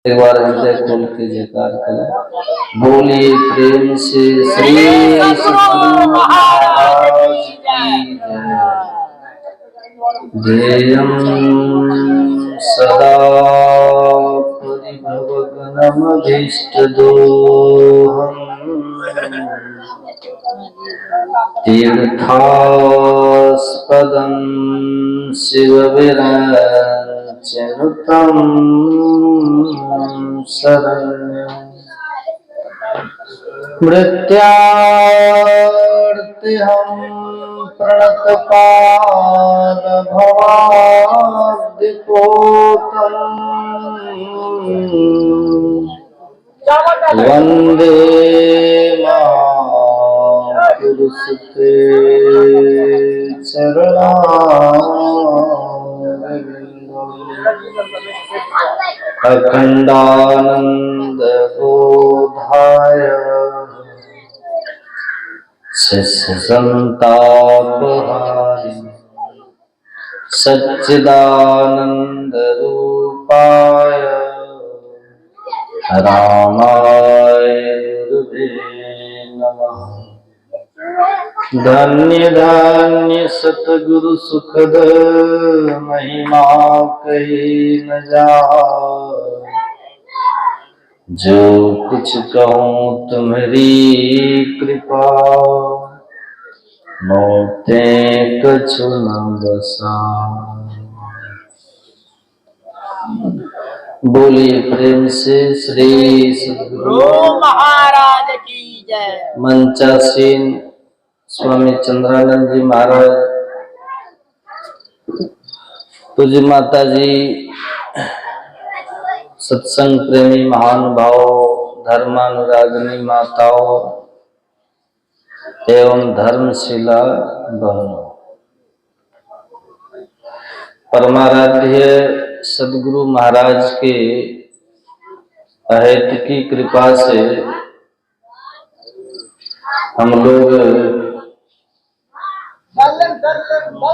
एक बार हृदय खोल के जयकार करें। बोलिए प्रेम से श्री सद्गुरु महाराज की जय। ध्येयं सदा परिभवग्नमभीष्टदोहम् तीर्थास्पदं शिवविरचिनुतं शरण्यं मृत्यार्तिहं प्रणतपादभवाब्धिपोतम् वन्दे महापुरुषते चरणारविन्दम् अखण्डानन्दबोधाय शिष्यसन्तापहारिणे सच्चिदानन्दरूपाय रामाय गुरुवे नमः। धन्य धन्य सतगुरु सुखद महिमा कही न जाए। जो कुछ कहूँ तुम्हारी कृपा मोते कछु न बसाए। बोलिए प्रेम से श्री सद्गुरु महाराज की जय। मंचासीन स्वामी चंद्रानंद जी महाराज, पूज्य माता जी, सत्संग प्रेमी महानुभाव, धर्मानुरागिनी माताओं एवं धर्मशिला बहनों, परमाराध्य सद्गुरु महाराज के अहेतु की कृपा से हम लोग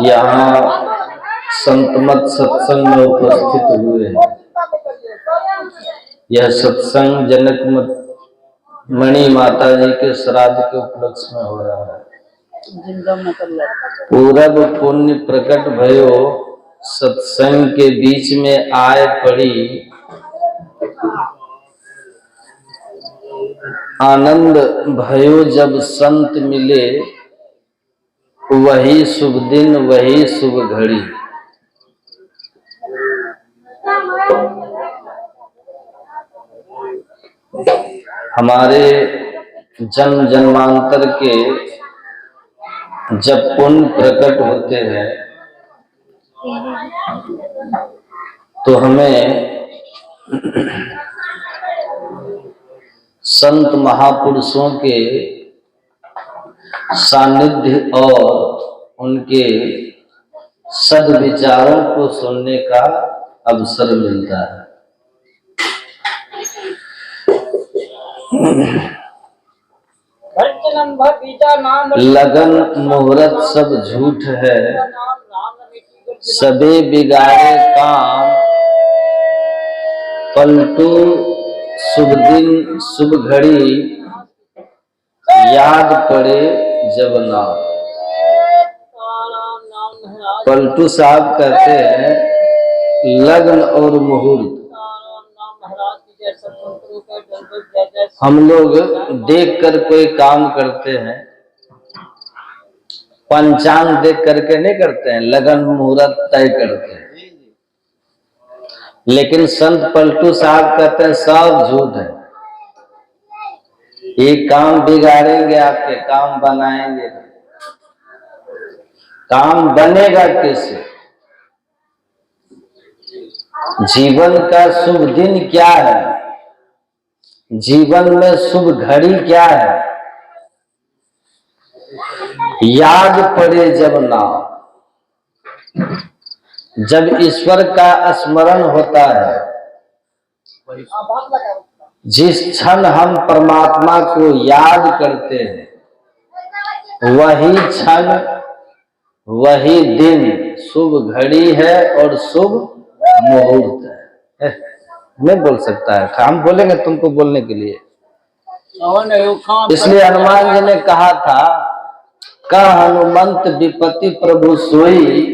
यहाँ संतमत सत्संग में उपस्थित हुए हैं। यह सत्संग जनक मणि माता जी के श्राद्ध के उपलक्ष्य में हो रहा है। पूरब पुण्य प्रकट भयो सत्संग के बीच में आए पड़ी। आनंद भयो जब संत मिले, वही शुभ दिन वही शुभ घड़ी। हमारे जन्म जन्मांतर के जब पुण्य प्रकट होते हैं तो हमें संत महापुरुषों के सानिध्य और उनके सद्विचारों को सुनने का अवसर मिलता है। लगन मुहूर्त सब झूठ है, सबे बिगाड़े काम, पलटू शुभ दिन शुभ घड़ी, याद पड़े जब नाम। पलटू साहब कहते हैं लग्न और मुहूर्त हम लोग देख कर कोई काम करते हैं, पंचांग देख करके नहीं करते हैं, लगन मुहूर्त तय करते हैं। लेकिन संत पलटू साहब कहते हैं सब झूठ है। ये काम बिगाड़ेंगे, आपके काम बनाएंगे। काम बनेगा कैसे? जीवन का शुभ दिन क्या है? जीवन में शुभ घड़ी क्या है? याद पड़े जब नाम। जब ईश्वर का स्मरण होता है, जिस क्षण हम परमात्मा को याद करते हैं, वही क्षण वही दिन शुभ घड़ी है और शुभ मुहूर्त है। नहीं बोल सकता है, हम बोलेंगे तुमको बोलने के लिए। कौन है वो काम इसलिए हनुमान जी ने कहा था, कह हनुमंत विपत्ति प्रभु सोई,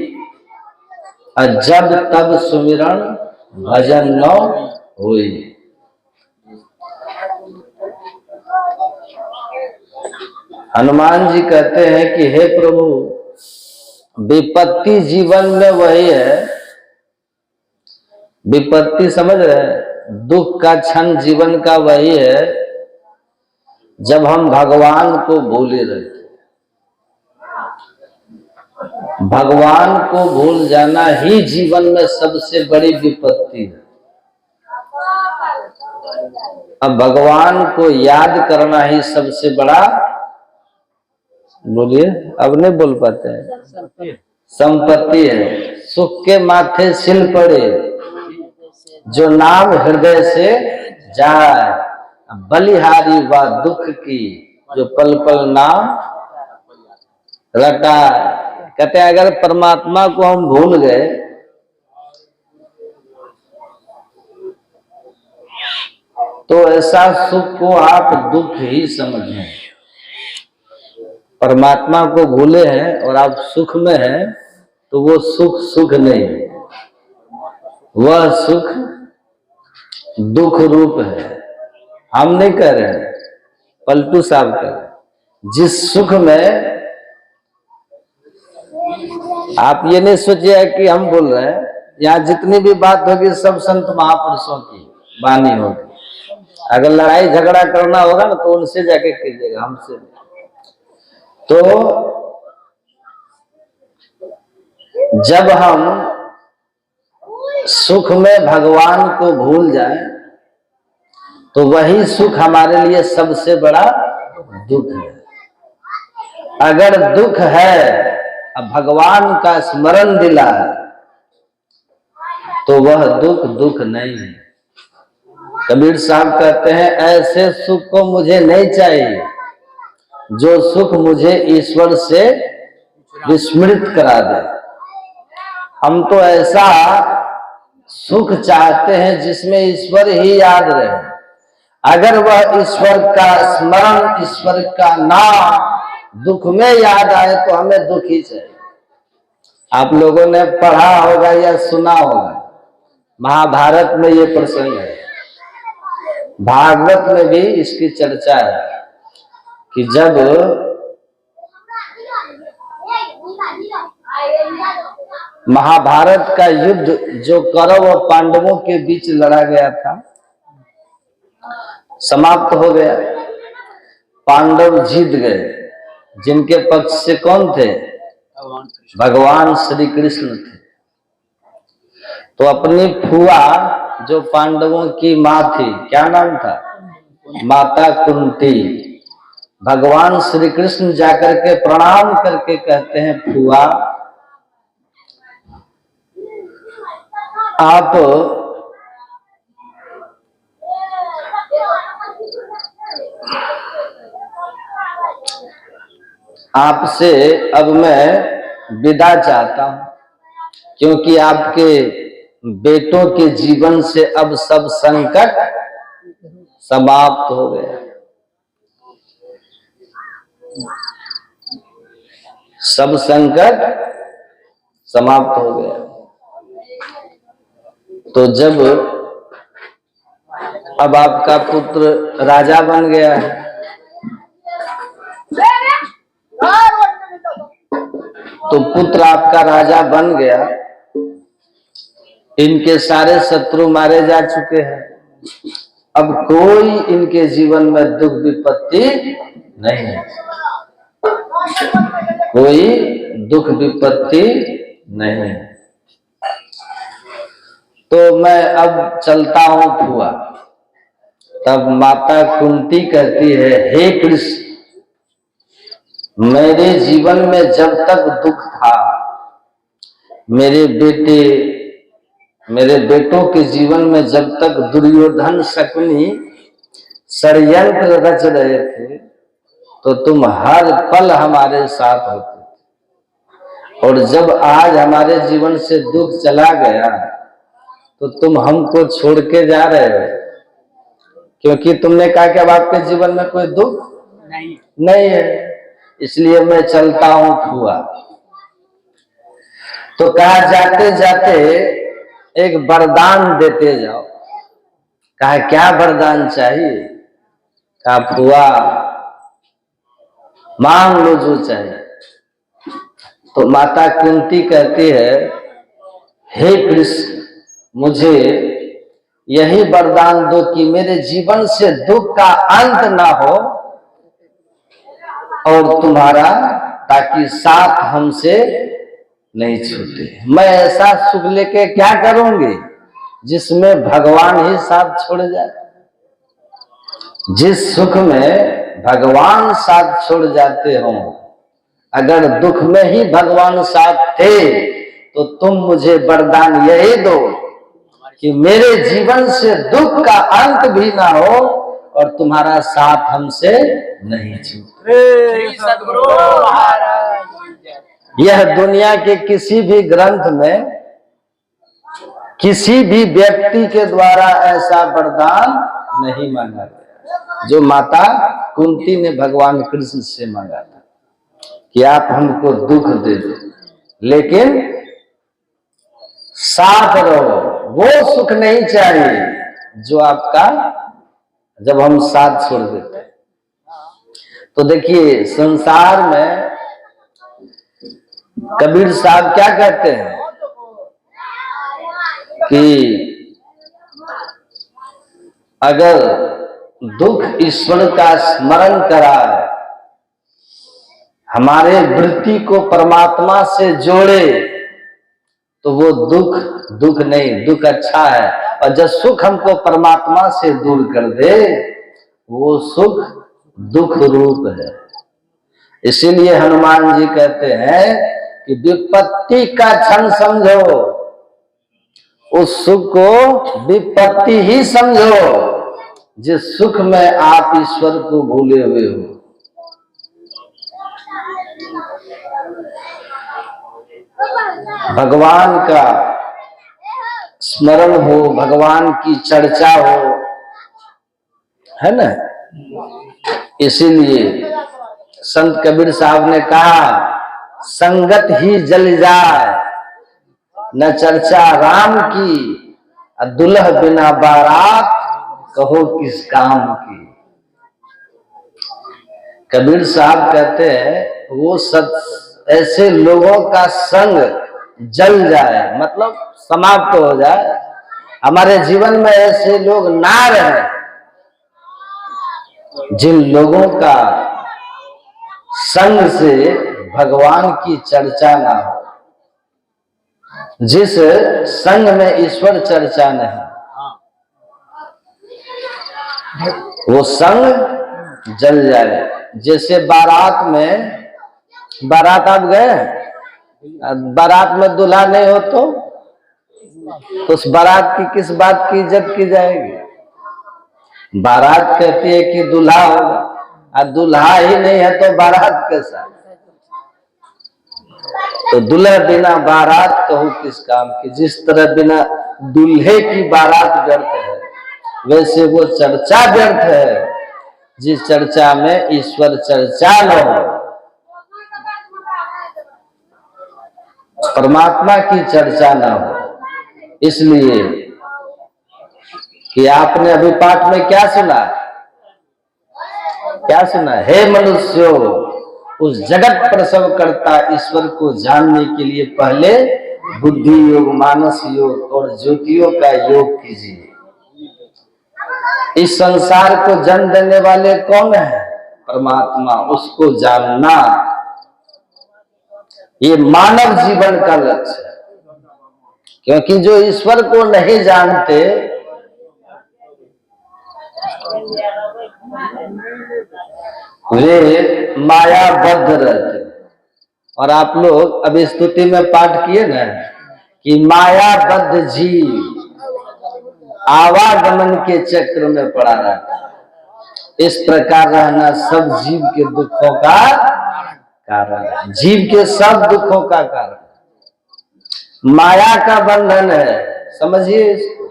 जब तब सुमिरन भजन न होई। हनुमान जी कहते हैं कि हे प्रभु, विपत्ति जीवन में वही है, विपत्ति समझ रहे हैं, दुख का क्षण जीवन का वही है जब हम भगवान को भूले रहते। भगवान को भूल जाना ही जीवन में सबसे बड़ी विपत्ति है। अब भगवान को याद करना ही सबसे बड़ा, बोलिए, अब नहीं बोल पाते हैं, संपत्ति है। सुख के माथे सिल पड़े, जो नाम हृदय से जाए, बलिहारी व दुख की, जो पल पल नाम रटा। कहते हैं अगर परमात्मा को हम भूल गए तो ऐसा सुख को आप दुख ही समझें। परमात्मा को भूले हैं और आप सुख में हैं तो वो सुख सुख नहीं है, वह सुख दुख रूप है। हम नहीं कह रहे हैं, पलटू साहब कह रहे हैं। जिस सुख में आप ये नहीं सोचिए कि हम बोल रहे हैं, यहाँ जितनी भी बात होगी सब संत महापुरुषों की वाणी होगी। अगर लड़ाई झगड़ा करना होगा ना तो उनसे जाके कीजिएगा, हमसे। तो जब हम सुख में भगवान को भूल जाएं तो वही सुख हमारे लिए सबसे बड़ा दुख है। अगर दुख है अब भगवान का स्मरण दिला तो वह दुख दुख नहीं है। कबीर साहब कहते हैं, ऐसे सुख को मुझे नहीं चाहिए जो सुख मुझे ईश्वर से विस्मृत करा दे। हम तो ऐसा सुख चाहते हैं जिसमें ईश्वर ही याद रहे। अगर वह ईश्वर का स्मरण, ईश्वर का नाम दुख में याद आए तो हमें दुख ही चाहिए। आप लोगों ने पढ़ा होगा या सुना होगा, महाभारत में ये प्रसंग है, भागवत में भी इसकी चर्चा है कि जब महाभारत का युद्ध जो कौरव और पांडवों के बीच लड़ा गया था समाप्त हो गया, पांडव जीत गए। जिनके पक्ष से कौन थे? भगवान श्री कृष्ण थे। तो अपनी फुआ जो पांडवों की माँ थी, क्या नाम था? माता कुंती। भगवान श्री कृष्ण जाकर के प्रणाम करके कहते हैं, फुआ आप आपसे अब मैं विदा चाहता हूं, क्योंकि आपके बेटों के जीवन से अब सब संकट समाप्त हो गया। सब संकट समाप्त हो गया। तो जब अब आपका पुत्र राजा बन गया है, तो पुत्र आपका राजा बन गया, इनके सारे शत्रु मारे जा चुके हैं, अब कोई इनके जीवन में दुख विपत्ति नहीं है, कोई दुख विपत्ति नहीं है। तो मैं अब चलता हूं फुआ। तब माता कुंती कहती है, हे कृष्ण, मेरे जीवन में जब तक दुख था, मेरे बेटों के जीवन में जब तक दुर्योधन शकुनी षड्यंत्र रच रहे थे, तो तुम हर पल हमारे साथ होते थे। और जब आज हमारे जीवन से दुख चला गया तो तुम हमको छोड़ के जा रहे हो, क्योंकि तुमने कहा कि अब आपके जीवन में कोई दुख नहीं है, इसलिए मैं चलता हूं फुआ। तो कहा जाते जाते एक वरदान देते जाओ। कहा क्या वरदान चाहिए? कहा फुआ मांग लो जो चाहिए। तो माता कुंती कहती है, हे कृष्ण, मुझे यही वरदान दो कि मेरे जीवन से दुख का अंत ना हो, और तुम्हारा ताकि साथ हमसे नहीं छूटे। मैं ऐसा सुख लेके क्या करूंगी जिसमें भगवान ही साथ छोड़ जाए। जिस सुख में भगवान साथ छोड़ जाते हो, अगर दुख में ही भगवान साथ थे तो तुम मुझे वरदान यही दो कि मेरे जीवन से दुख का अंत भी ना हो और तुम्हारा साथ हमसे नहीं छूटे। यह दुनिया के किसी भी ग्रंथ में किसी भी व्यक्ति के द्वारा ऐसा वरदान नहीं मांगा गया जो माता कुंती ने भगवान कृष्ण से मांगा था कि आप हमको दुख दे दो लेकिन साथ रहो। वो सुख नहीं चाहिए जो आपका जब हम साथ छोड़ देते हैं। तो देखिए संसार में कबीर साहब क्या कहते हैं कि अगर दुख ईश्वर का स्मरण कराए, हमारे वृत्ति को परमात्मा से जोड़े, तो वो दुख नहीं, दुख अच्छा है। और जब सुख हमको परमात्मा से दूर कर दे, वो सुख दुख रूप है। इसीलिए हनुमान जी कहते हैं कि विपत्ति का क्षण समझो, उस सुख को विपत्ति ही समझो जिस सुख में आप ईश्वर को भूले हुए हो। भगवान का स्मरण हो, भगवान की चर्चा हो, है ना। इसीलिए संत कबीर साहब ने कहा, संगत ही जल जाए न चर्चा राम की, दुल्ह बिना बारात कहो किस काम की। कबीर साहब कहते हैं वो ऐसे लोगों का संग जल जाए, मतलब समाप्त हो जाए, हमारे जीवन में ऐसे लोग ना रहे जिन लोगों का संग से भगवान की चर्चा ना हो, जिस संग में ईश्वर चर्चा नहीं, वो संग जल जाए। जैसे बारात में, बारात आप गए, बारात में दूल्हा नहीं हो तो उस बारात की किस बात की इज्जत की जाएगी। बारात कहती है कि दूल्हा होगा, और दूल्हा ही नहीं है तो बारात कैसा। तो दूल्हा बिना बारात कहूं किस काम की। जिस तरह बिना दूल्हे की बारात व्यर्थ है, वैसे वो चर्चा व्यर्थ है जिस चर्चा में ईश्वर चर्चा न हो, परमात्मा की चर्चा न हो। इसलिए कि आपने अभी पाठ में क्या सुना, क्या सुना? हे मनुष्यो, उस जगत प्रसव करता ईश्वर को जानने के लिए पहले बुद्धि योग, मानस योग और ज्योतियों का योग कीजिए। इस संसार को जन्म देने वाले कौन है? परमात्मा। उसको जानना ये मानव जीवन का लक्ष्य है, क्योंकि जो ईश्वर को नहीं जानते वे मायाबद्ध रहते। और आप लोग अभी स्तुति में पाठ किए ना कि मायाबद्ध जीव आवागमन के चक्र में पड़ा रहता है। इस प्रकार रहना सब जीव के दुखों का कारण है, जीव के सब दुखों का कारण। माया का बंधन है, समझिए इसको।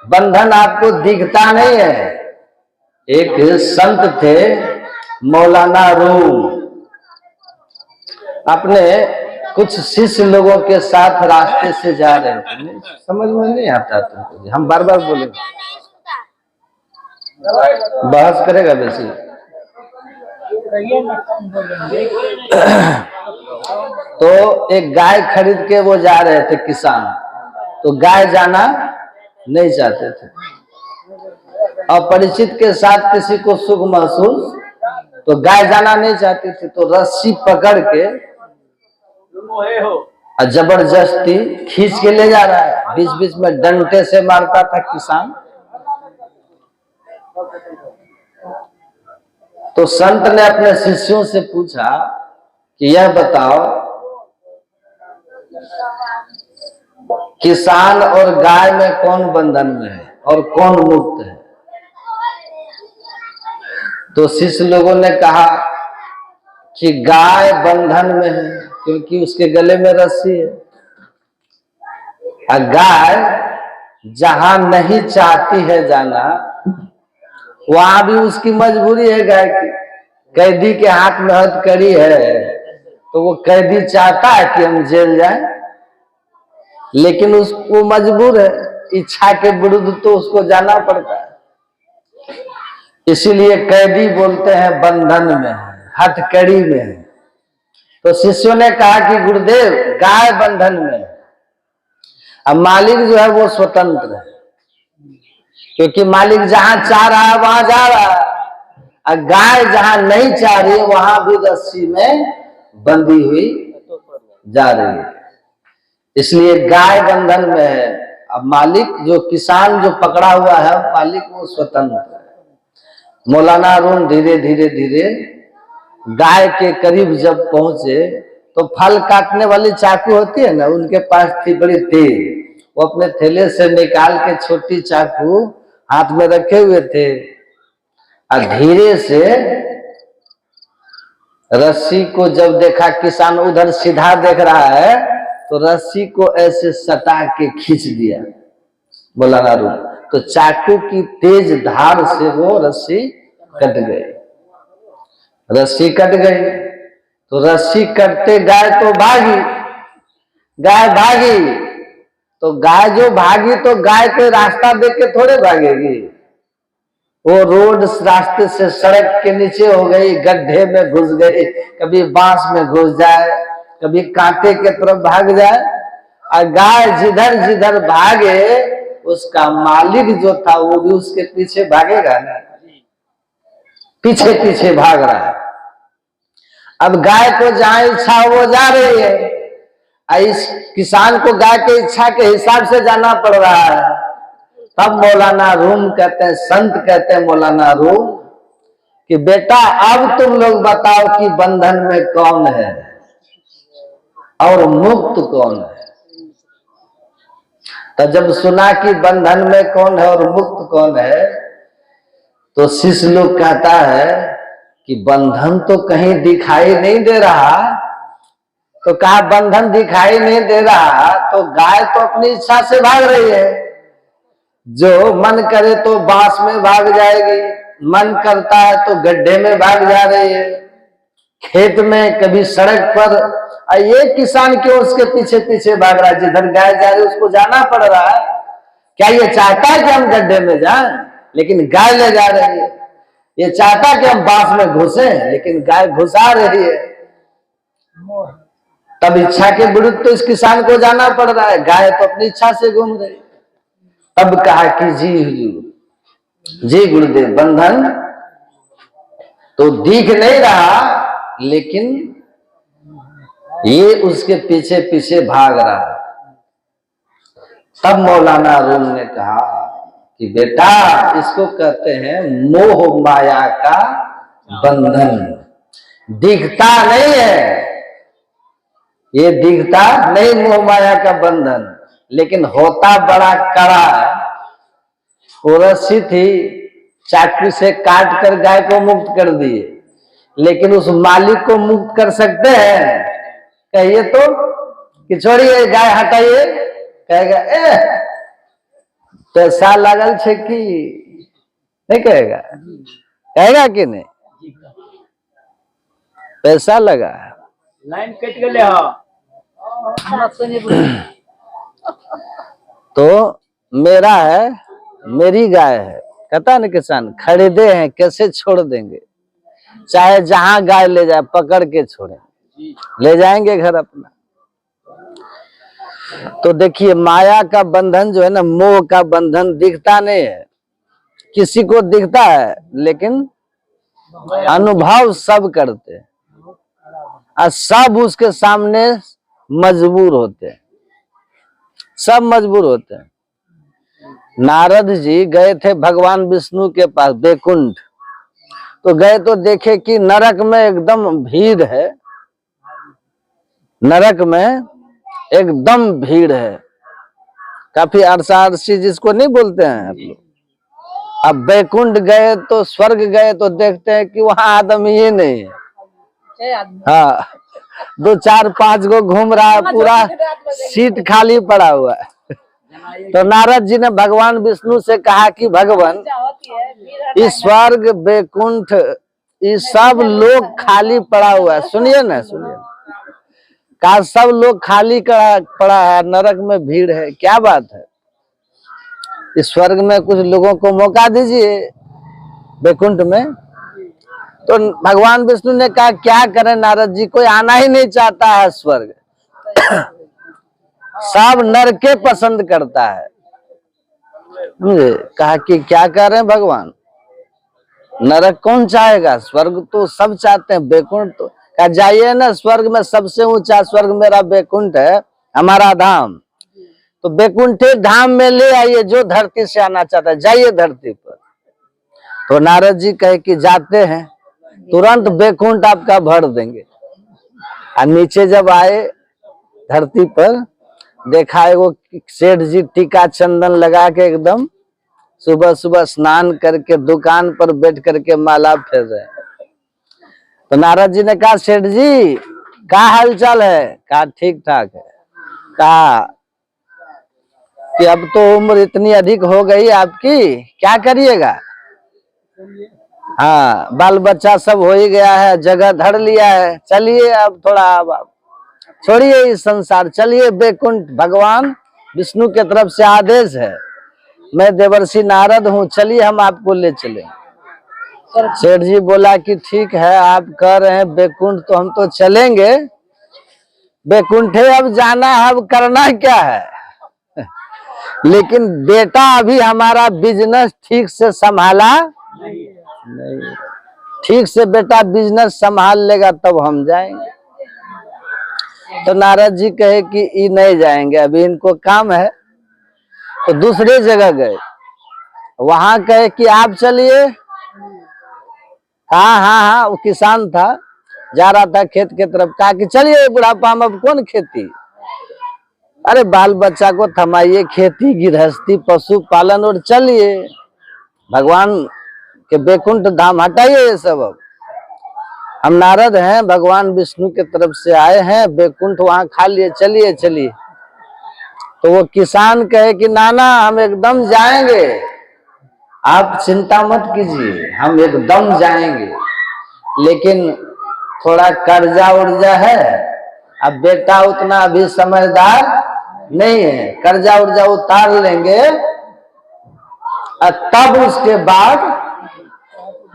बंधन आपको दिखता नहीं है। एक संत थे मौलाना रूम, अपने कुछ शिष्य लोगों के साथ रास्ते से जा रहे थे। समझ में नहीं आता तुमको, हम बार बार बोले, बहस करेगा वैसे। तो एक गाय खरीद के वो जा रहे थे किसान, तो गाय जाना नहीं चाहते थे। अपरिचित के साथ किसी को सुख महसूस, तो गाय जाना नहीं चाहती थी, तो रस्सी पकड़ के जबरदस्ती खींच के ले जा रहा है। बीच बीच में डंडे से मारता था किसान। तो संत ने अपने शिष्यों से पूछा कि यह बताओ, किसान और गाय में कौन बंधन में है और कौन मुक्त है? तो शिष्य लोगों ने कहा कि गाय बंधन में है, क्योंकि उसके गले में रस्सी है। और गाय जहां नहीं चाहती है जाना, वहां भी उसकी मजबूरी है। गाय की, कैदी के हाथ में हथकड़ी है, तो वो कैदी चाहता है कि हम जेल जाएं, लेकिन उसको मजबूर है, इच्छा के विरुद्ध तो उसको जाना पड़ता है। इसीलिए कैदी बोलते हैं बंधन में है, हथकड़ी में है। तो शिष्यों ने कहा कि गुरुदेव, गाय बंधन में है, अब मालिक जो है वो स्वतंत्र है, क्योंकि मालिक जहां चाह रहा है वहां जा रहा है, और गाय जहां नहीं चाह रही है वहां भी रस्सी में बंधी हुई जा रही है। इसलिए गाय बंधन में है। अब मालिक जो किसान जो पकड़ा हुआ है, मालिक वो स्वतंत्र है। मौलाना अरुण धीरे धीरे धीरे गाय के करीब जब पहुंचे, तो फल काटने वाली चाकू होती है ना, उनके पास थी बड़ी तेज। वो अपने थैले से निकाल के छोटी चाकू हाथ में रखे हुए थे, और धीरे से रस्सी को जब देखा, किसान उधर सीधा देख रहा है, तो रस्सी को ऐसे सटा के खींच दिया मौलाना अरुण। तो चाकू की तेज धार से वो रस्सी कट गई। रस्सी कट गई, तो रस्सी कटते गाय तो भागी। गाय भागी, तो गाय जो भागी, तो गाय कोई रास्ता देख के थोड़े भागेगी। वो रोड रास्ते से सड़क के नीचे हो गई, गड्ढे में घुस गई, कभी बांस में घुस जाए, कभी कांटे के तरफ भाग जाए। और गाय जिधर जिधर भागे, उसका मालिक जो था वो भी उसके पीछे भागेगा ना, पीछे पीछे भाग रहा है। अब गाय को जहां इच्छा वो जा रही है, इस किसान को गाय के इच्छा के हिसाब से जाना पड़ रहा है। तब मौलाना रूम कहते हैं, संत कहते हैं मौलाना रूम, कि बेटा अब तुम लोग बताओ कि बंधन में कौन है और मुक्त कौन है। तो जब सुना कि बंधन में कौन है और मुक्त कौन है, तो शिष्य लोग कहता है कि बंधन तो कहीं दिखाई नहीं दे रहा। तो कहा बंधन दिखाई नहीं दे रहा, तो गाय तो अपनी इच्छा से भाग रही है। जो मन करे तो बांस में भाग जाएगी, मन करता है तो गड्ढे में भाग जा रही है, खेत में, कभी सड़क पर। ये किसान क्यों उसके पीछे पीछे भाग रहा है? जिधर गाय जा रही है उसको जाना पड़ रहा है। क्या ये चाहता है कि हम गड्ढे में जाएं? लेकिन गाय ले जा रही है। ये चाहता है कि हम बांस में घुसे, लेकिन गाय घुसा रही है। तब इच्छा के विरुद्ध तो इस किसान को जाना पड़ रहा है, गाय तो अपनी इच्छा से घूम रही। तब कहा कि जी हुजूर, जी गुरुदेव, बंधन तो दिख नहीं रहा, लेकिन ये उसके पीछे पीछे भाग रहा है। तब मौलाना रूम ने कहा कि बेटा, इसको कहते हैं मोह माया का बंधन। दिखता नहीं है, ये दिखता नहीं मोह माया का बंधन, लेकिन होता बड़ा कड़ा है। वो रस्सी थी, चाकू से काट कर गाय को मुक्त कर दिए, लेकिन उस मालिक को मुक्त कर सकते हैं? कहिए तो, कि छोड़िए गाय हटाइए, कहेगा पैसा लगल छे कि नहीं कहेगा? कहेगा कि नहीं? पैसा लगा है। लाइन कट गए हाँ। तो मेरा है, मेरी गाय है, कहता है ना किसान, खरीदे हैं कैसे छोड़ देंगे, चाहे जहां गाय ले जाए पकड़ के छोड़े, ले जाएंगे घर अपना। तो देखिए माया का बंधन जो है ना, मोह का बंधन दिखता नहीं है, किसी को दिखता है लेकिन अनुभव सब करते हैं और सब उसके सामने मजबूर होते हैं, सब मजबूर होते हैं। नारद जी गए थे भगवान विष्णु के पास बैकुंठ, तो गए तो देखे कि नरक में एकदम भीड़ है, नरक में एकदम भीड़ है, काफी अरसा-अरसी जिसको नहीं बोलते हैं आप लोग। अब बैकुंठ गए तो, स्वर्ग गए तो देखते हैं कि वहां आदमी ही नहीं है। हाँ, 2 4 5 गो घूम रहा है, पूरा सीट खाली पड़ा हुआ है। तो नारद जी ने भगवान विष्णु से कहा कि भगवान, इस स्वर्ग बैकुंठ ये सब लोग खाली पड़ा हुआ है, सुनिए ना, सुनिए, कहा सब लोग खाली पड़ा है, नरक में भीड़ है, क्या बात है, इस स्वर्ग में कुछ लोगों को मौका दीजिए बैकुंठ में। तो भगवान विष्णु ने कहा क्या करें नारद जी, कोई आना ही नहीं चाहता है स्वर्ग, सब नरके पसंद करता है। कहा कि क्या कर रहे हैं भगवान, नरक कौन चाहेगा, स्वर्ग तो सब चाहते हैं, बैकुंठ तो, कहा जाइए ना, स्वर्ग में सबसे ऊंचा स्वर्ग मेरा बैकुंठ है, हमारा धाम, तो बैकुंठे धाम में ले आइए जो धरती से आना चाहता है, जाइए धरती पर। तो नारद जी कहे कि जाते हैं, तुरंत बैकुंठ आपका भर देंगे। और नीचे जब आए धरती पर, देखा है वो सेठ जी टीका चंदन लगा के एकदम सुबह सुबह स्नान करके दुकान पर बैठ करके माला फेर रहे हैं। तो नारद जी ने कहा सेठ जी क्या हालचाल है, कहा ठीक ठाक है। कहा कि अब तो उम्र इतनी अधिक हो गई आपकी, क्या करिएगा, हाँ बाल बच्चा सब हो ही गया है, जगह धर लिया है, चलिए अब थोड़ा अब छोड़िए इस संसार, चलिए बैकुंठ, भगवान विष्णु के तरफ से आदेश है, मैं देवर्षि नारद हूँ, चलिए हम आपको ले चले। सेठ जी बोला कि ठीक है आप कह रहे हैं बैकुंठ तो हम तो चलेंगे, बैकुंठे अब जाना है, अब करना क्या है, लेकिन बेटा अभी हमारा बिजनेस ठीक से संभाला नहीं, ठीक से बेटा बिजनेस संभाल लेगा तब हम जाएंगे। तो नारद जी कहे कि ये नहीं जाएंगे, अभी इनको काम है। तो दूसरे जगह गए, वहां कहे कि आप चलिए, हाँ हाँ हाँ, वो किसान था, जा रहा था खेत के तरफ, कहा कि चलिए बुढ़ापा में अब कौन खेती, अरे बाल बच्चा को थमाइए, खेती गृहस्थी पशु पालन और चलिए भगवान के बैकुंठ धाम हटाइए ये सब, अब हम नारद हैं, भगवान विष्णु के तरफ से आए हैं, बैकुंठ वहां खा लिए, चलिए चलिए। तो वो किसान कहे कि नाना हम एकदम जाएंगे, आप चिंता मत कीजिए, हम एकदम जाएंगे, लेकिन थोड़ा कर्जा उर्जा है, अब बेटा उतना अभी समझदार नहीं है, कर्जा उर्जा उतार लेंगे और तब उसके बाद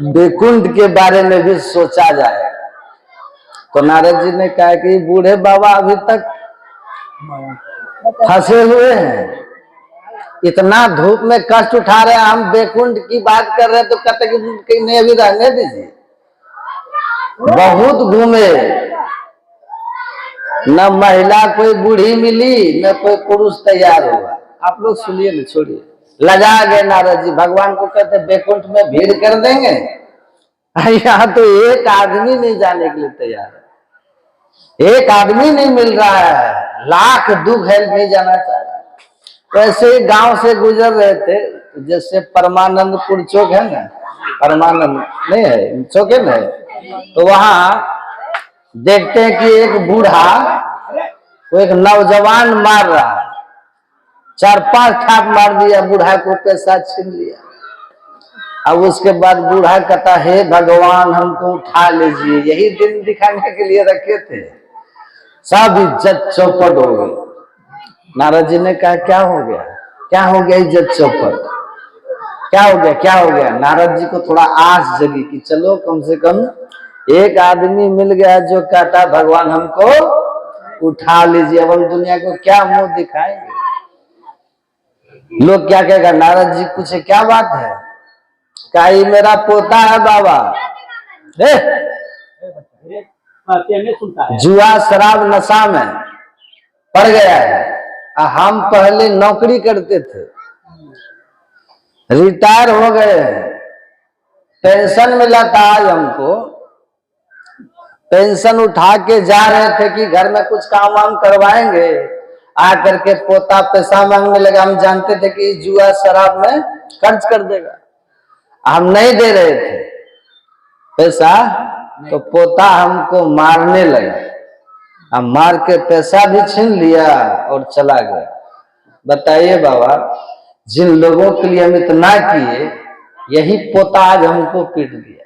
बैकुंठ के बारे में भी सोचा जाए। तो नारद जी ने कहा कि बूढ़े बाबा अभी तक फंसे हुए हैं, इतना धूप में कष्ट उठा रहे हैं, हम बैकुंठ की बात कर रहे हैं तो कहते कि नहीं अभी रहने दीजिए, बहुत घूमे, न महिला कोई बूढ़ी मिली न कोई पुरुष तैयार हुआ। आप लोग सुनिए ना, छोड़िए, लगा गए नारद जी, भगवान को कहते बैकुंठ में भीड़ कर देंगे, यहाँ तो एक आदमी नहीं जाने के लिए तैयार है, एक आदमी नहीं मिल रहा है, लाख दुख है नहीं जाना चाह रहा है। तो ऐसे ही गांव से गुजर रहे थे, जैसे परमानंदपुर चौक है ना, परमानंद नहीं है चौक है ना, तो वहां देखते हैं कि एक बूढ़ा वो एक नौजवान मार रहा है, 4-5 थाप मार दिया, बूढ़ा को पैसा छीन लिया। अब उसके बाद बूढ़ा कहता हे भगवान हमको उठा लीजिए, यही दिन दिखाने के लिए रखे थे। सब इज्जत चौपट हो गई। नारद जी ने कहा क्या हो गया, क्या हो गया इज्जत चौपट, क्या हो गया, क्या हो गया। नारद जी को थोड़ा आस जगी कि चलो कम से कम एक आदमी मिल गया जो कहता भगवान हमको उठा लीजिए, अब हम दुनिया को क्या मुंह दिखाएंगे, लोग क्या कहेगा। नारद जी पूछे क्या बात है, क्या ये मेरा पोता है बाबा, जुआ शराब नशा में पड़ गया है। हम पहले नौकरी करते थे, रिटायर हो गए हैं, पेंशन मिला था, आज हमको पेंशन उठा के जा रहे थे कि घर में कुछ काम वाम करवाएंगे, आकर के पोता पैसा मांगने लगा। हम जानते थे कि जुआ शराब में खर्च कर देगा, हम नहीं दे रहे थे पैसा, तो पोता हमको मारने लगा। हम मार के पैसा भी छीन लिया और चला गया। बताइए बाबा, जिन लोगों के लिए हम इतना किए, यही पोता आज हमको पीट दिया।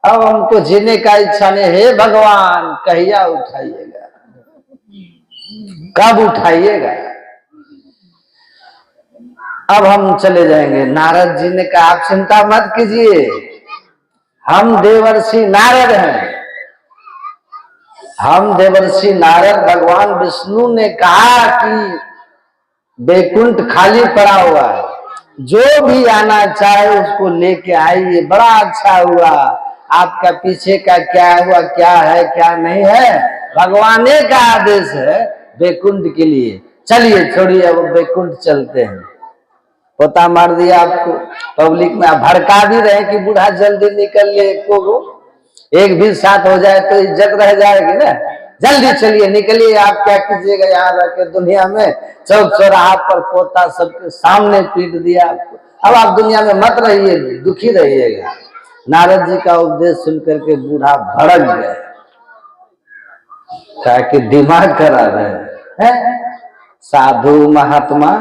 अब हमको जीने का इच्छा नहीं। हे भगवान कहिया उठाइएगा, कब उठाइएगा, अब हम चले जाएंगे। नारद जी ने कहा आप चिंता मत कीजिए, हम देवर्षि नारद हैं, हम देवर्षि नारद। भगवान विष्णु ने कहा कि बैकुंठ खाली पड़ा हुआ है, जो भी आना चाहे उसको लेके आइए। बड़ा अच्छा हुआ, आपका पीछे का क्या हुआ, क्या है क्या नहीं है, भगवान का आदेश है बैकुंठ के लिए। चलिए छोड़िए, अब बैकुंठ चलते हैं। पोता मार दिया आपको, पब्लिक में आप भड़का भी रहे कि बूढ़ा जल्दी निकल ले, एक भी साथ हो जाए तो इज्जत रह जाएगी ना। जल्दी चलिए निकलिए, आप क्या कीजिएगा यहाँ रह के दुनिया में, चौक चौराहा पर पोता सबके सामने पीट दिया आपको, अब आप दुनिया में मत रहिए, दुखी रहिएगा। नारद जी का उपदेश सुनकर के बूढ़ा भड़क गए, कहा कि दिमाग खराब है, साधु महात्मा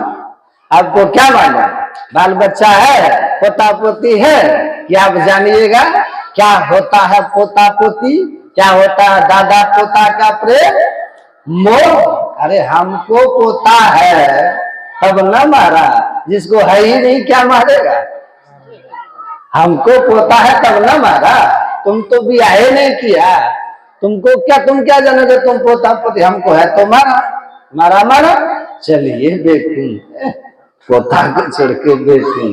आपको क्या मालूम, बाल बच्चा है, पोता पोती है, कि आप जानिएगा क्या होता है पोता पोती, क्या होता है दादा पोता का प्रेम मोह। अरे हमको पोता है तब न मारा, जिसको है ही नहीं क्या मारेगा। हमको पोता है तब न मारा, तुम तो भी आए नहीं किया, तुमको क्या, तुम क्या जानोगे, तुम पोता पोती, हमको है तो मारा, मारा मारा। चलिए बेटी पोता को छोड़ के बेटी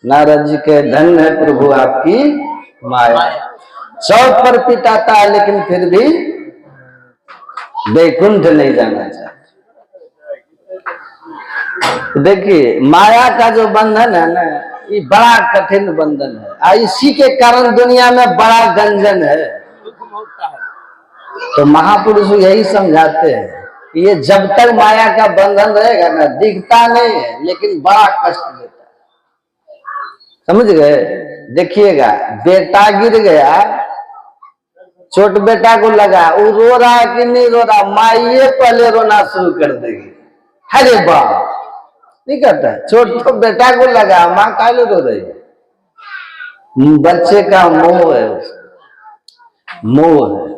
नारद जी के धन्य है प्रभु आपकी माया। चौक पर पिटाता है लेकिन फिर भी बैकुंठ नहीं जाना चाहता। देखिए माया का जो बंधन है ना, ये बड़ा कठिन बंधन है, इसी के कारण दुनिया में बड़ा गंजन है। तो महापुरुष यही समझाते हैं कि ये जब तक माया का बंधन रहेगा ना, दिखता नहीं है लेकिन बड़ा कष्ट देता है, समझ गए। देखिएगा बेटा गिर गया, छोट बेटा को लगा, वो रो रहा है कि नहीं रो रहा, माँ ये पहले रोना शुरू कर देगी, अरे बाप नहीं करता है। छोट तो बेटा को लगा, माँ काहे रो रही है, बच्चे का मोह है, मोह है।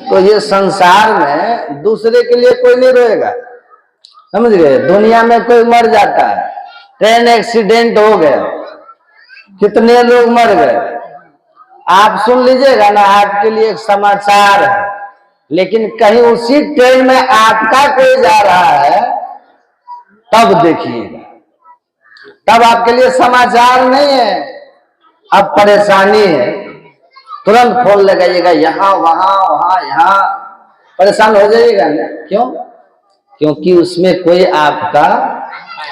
तो ये संसार में दूसरे के लिए कोई नहीं रोएगा, समझ गए। दुनिया में कोई मर जाता है, ट्रेन एक्सीडेंट हो गया, कितने लोग मर गए, आप सुन लीजिएगा ना, आपके लिए एक समाचार है। लेकिन कहीं उसी ट्रेन में आपका कोई जा रहा है, तब देखिएगा, तब आपके लिए समाचार नहीं है, अब परेशानी है। तुरंत फोन लगाइएगा, यहाँ वहां वहां यहाँ, परेशान हो जाइएगा ना। क्यों? क्योंकि उसमें कोई आपका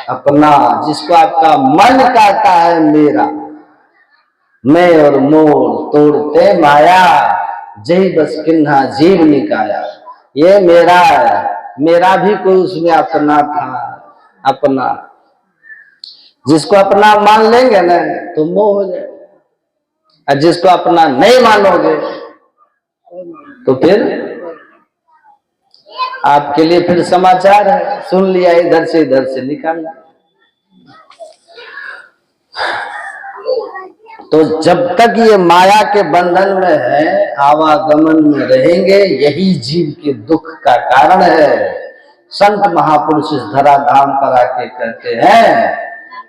अपना, जिसको आपका मन कहता है मेरा, मैं और मोर तोड़ते माया, जही बस किन्हा जीव निकाया। ये मेरा है, मेरा भी कोई उसमें अपना था, अपना। जिसको अपना मान लेंगे ना तो मोह हो जाएगा, और जिसको अपना नहीं मानोगे तो फिर आपके लिए फिर समाचार है, सुन लिया, इधर से निकालना। तो जब तक ये माया के बंधन में है, आवागमन में रहेंगे, यही जीव के दुख का कारण है। संत महापुरुष इस धराधाम पर आके कहते हैं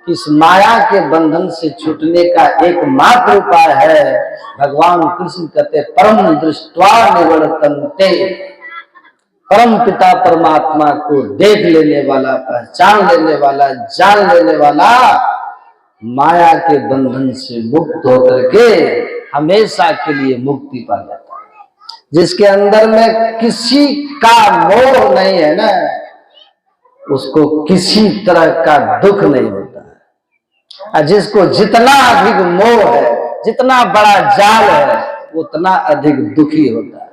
कि इस माया के बंधन से छूटने का एकमात्र उपाय है, भगवान कृष्ण कहते परम दृष्ट्वा निवर्तन्ते, परम पिता परमात्मा को देख लेने वाला, पहचान लेने वाला, जान लेने वाला माया के बंधन से मुक्त होकर के हमेशा के लिए मुक्ति पा जाता है। जिसके अंदर में किसी का मोह नहीं है ना, उसको किसी तरह का दुख नहीं होता है। और जिसको जितना अधिक मोह है, जितना बड़ा जाल है, उतना अधिक दुखी होता है,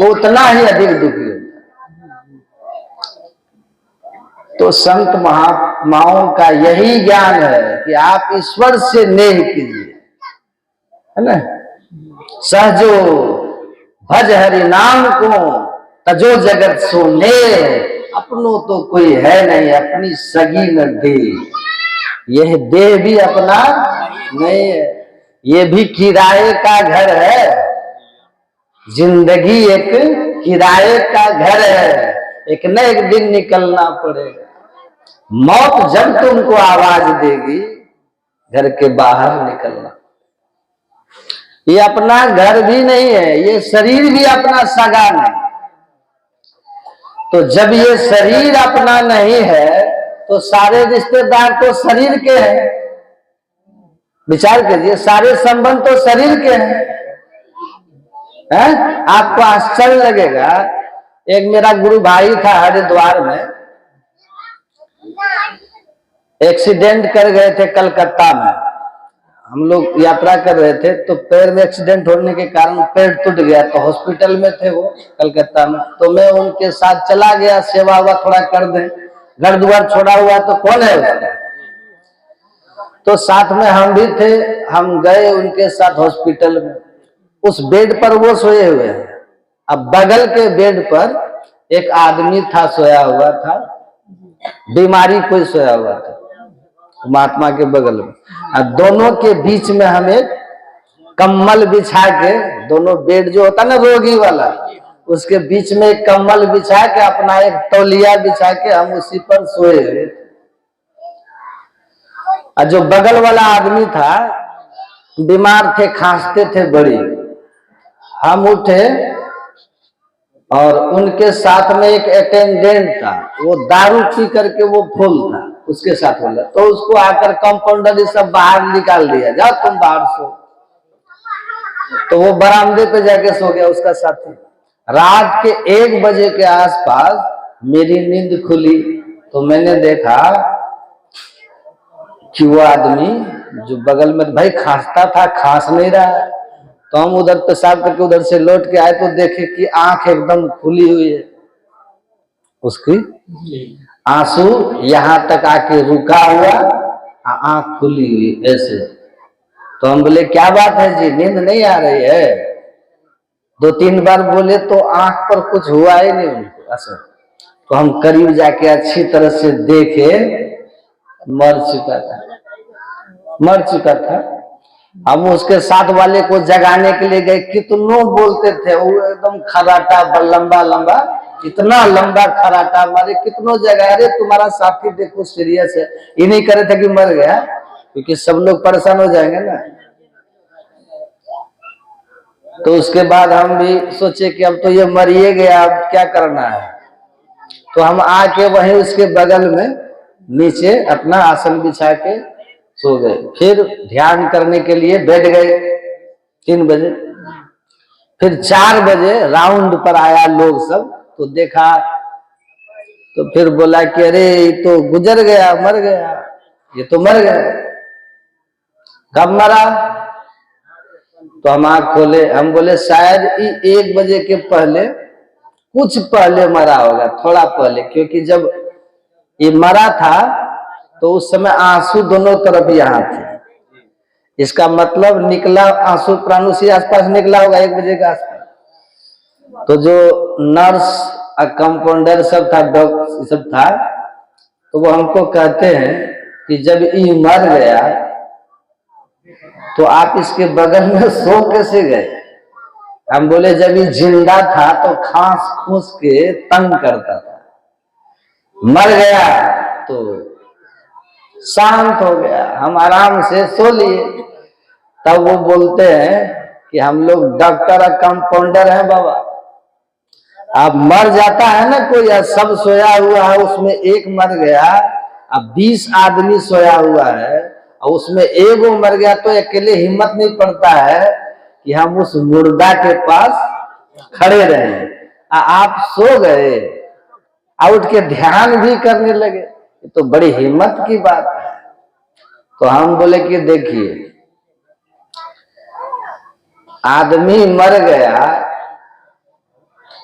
वो उतना ही अधिक दुखी होता है। तो संत महात्माओं का यही ज्ञान है कि आप ईश्वर से नेह कीजिए, है ना। सहजो भज हरि नाम को, तजो जगत सो नेह, अपनों तो कोई है नहीं, अपनी सगी न दे। यह देह भी अपना नहीं है, ये भी किराए का घर है। जिंदगी एक किराए का घर है, एक न एक दिन निकलना पड़ेगा। मौत जब तुमको आवाज देगी, घर के बाहर निकलना। ये अपना घर भी नहीं है, ये शरीर भी अपना सगा नहीं। तो जब ये शरीर अपना नहीं है, तो सारे रिश्तेदार तो शरीर के हैं। विचार कीजिए, सारे संबंध तो शरीर के हैं। आपको आश्चर्य लगेगा, एक मेरा गुरु भाई था हरिद्वार में, एक्सीडेंट कर गए थे कलकत्ता में। हम लोग यात्रा कर रहे थे, तो पैर में एक्सीडेंट होने के कारण पैर टूट गया, तो हॉस्पिटल में थे वो कलकत्ता में। तो मैं उनके साथ चला गया, सेवा हुआ थोड़ा कर दें, घर द्वार छोड़ा हुआ तो कौन है उसका। तो साथ में हम भी थे, हम गए उनके साथ हॉस्पिटल में। उस बेड पर वो सोए हुए हैं, अब बगल के बेड पर एक आदमी था, सोया हुआ था, बीमारी कोई सोया हुआ था महात्मा के बगल में। और दोनों के बीच में हम एक कम्बल बिछा के, दोनों बेड जो होता ना रोगी वाला, उसके बीच में एक कम्बल बिछा के, अपना एक तौलिया बिछा के हम उसी पर सोए हुए। और जो बगल वाला आदमी था, बीमार थे, खांसते थे बड़ी। हम उठे और उनके साथ में एक अटेंडेंट था, वो दारू पी करके वो फुल था, उसके साथ बोला। तो उसको आकर कंपाउंडर सब बाहर निकाल दिया, जाओ तुम बाहर सो। तो वो बरामदे पे जाके सो गया उसका साथी। रात के 1 बजे के आसपास मेरी नींद खुली, तो मैंने देखा कि वो आदमी जो बगल में भाई खांसता था, खांस नहीं रहा। तो हम उधर पेशाब करके उधर से लौट के आए, तो देखे कि आंख एकदम खुली हुई है उसकी, आंसू यहां तक आके रुका हुआ, आंख खुली हुई ऐसे। तो हम बोले क्या बात है जी, नींद नहीं आ रही है? 2-3 बार बोले तो आंख पर कुछ हुआ ही नहीं उनको असर। तो हम करीब जाके अच्छी तरह से देखे, मर चुका था। हम उसके साथ वाले को जगाने के लिए गए, कितनों बोलते थे, वो एकदम खराटा लंबा लंबा, इतना लंबा खराटा मारे, कितनों जगह, अरे तुम्हारा साथी देखो सीरियस है। ये नहीं करे थे कि मर गया, क्योंकि सब लोग परेशान हो जाएंगे ना। तो उसके बाद हम भी सोचे कि अब तो ये मरिए गया, अब क्या करना है। तो हम आके वहीं उसके बगल में नीचे अपना आसन बिछा के सो गए। फिर ध्यान करने के लिए बैठ गए 3 बजे। फिर 4 बजे राउंड पर आया लोग सब, तो देखा, तो फिर बोला कि अरे ये तो गुजर गया, मर गया, ये तो मर गया। कब मरा? तो हम आँख खोले, हम बोले शायद 1 बजे के पहले, कुछ पहले मरा होगा, थोड़ा पहले, क्योंकि जब ये मरा था तो उस समय आंसू दोनों तरफ यहाँ थे। इसका मतलब निकला आंसू प्राणों से आसपास निकला होगा 1 बजे के आसपास। तो जो नर्स कंपाउंडर सब था, डॉक्टर सब था, तो वो हमको कहते हैं कि जब ये मर गया तो आप इसके बगल में सो कैसे गए? हम बोले जब ये जिंदा था तो खांस खूंस के तंग करता था, मर गया तो शांत हो गया, हम आराम से सो लिए। तब वो बोलते हैं कि हम लोग डॉक्टर और कंपाउंडर हैं बाबा। अब मर जाता है ना कोई, सब सोया हुआ है, उसमें एक मर गया, अब 20 आदमी सोया हुआ है और उसमें एक वो मर गया, तो अकेले हिम्मत नहीं पड़ता है कि हम उस मुर्दा के पास खड़े रहे। आप सो गए, उठ के ध्यान भी करने लगे, तो बड़ी हिम्मत की बात है। तो हम बोले कि देखिए, आदमी मर गया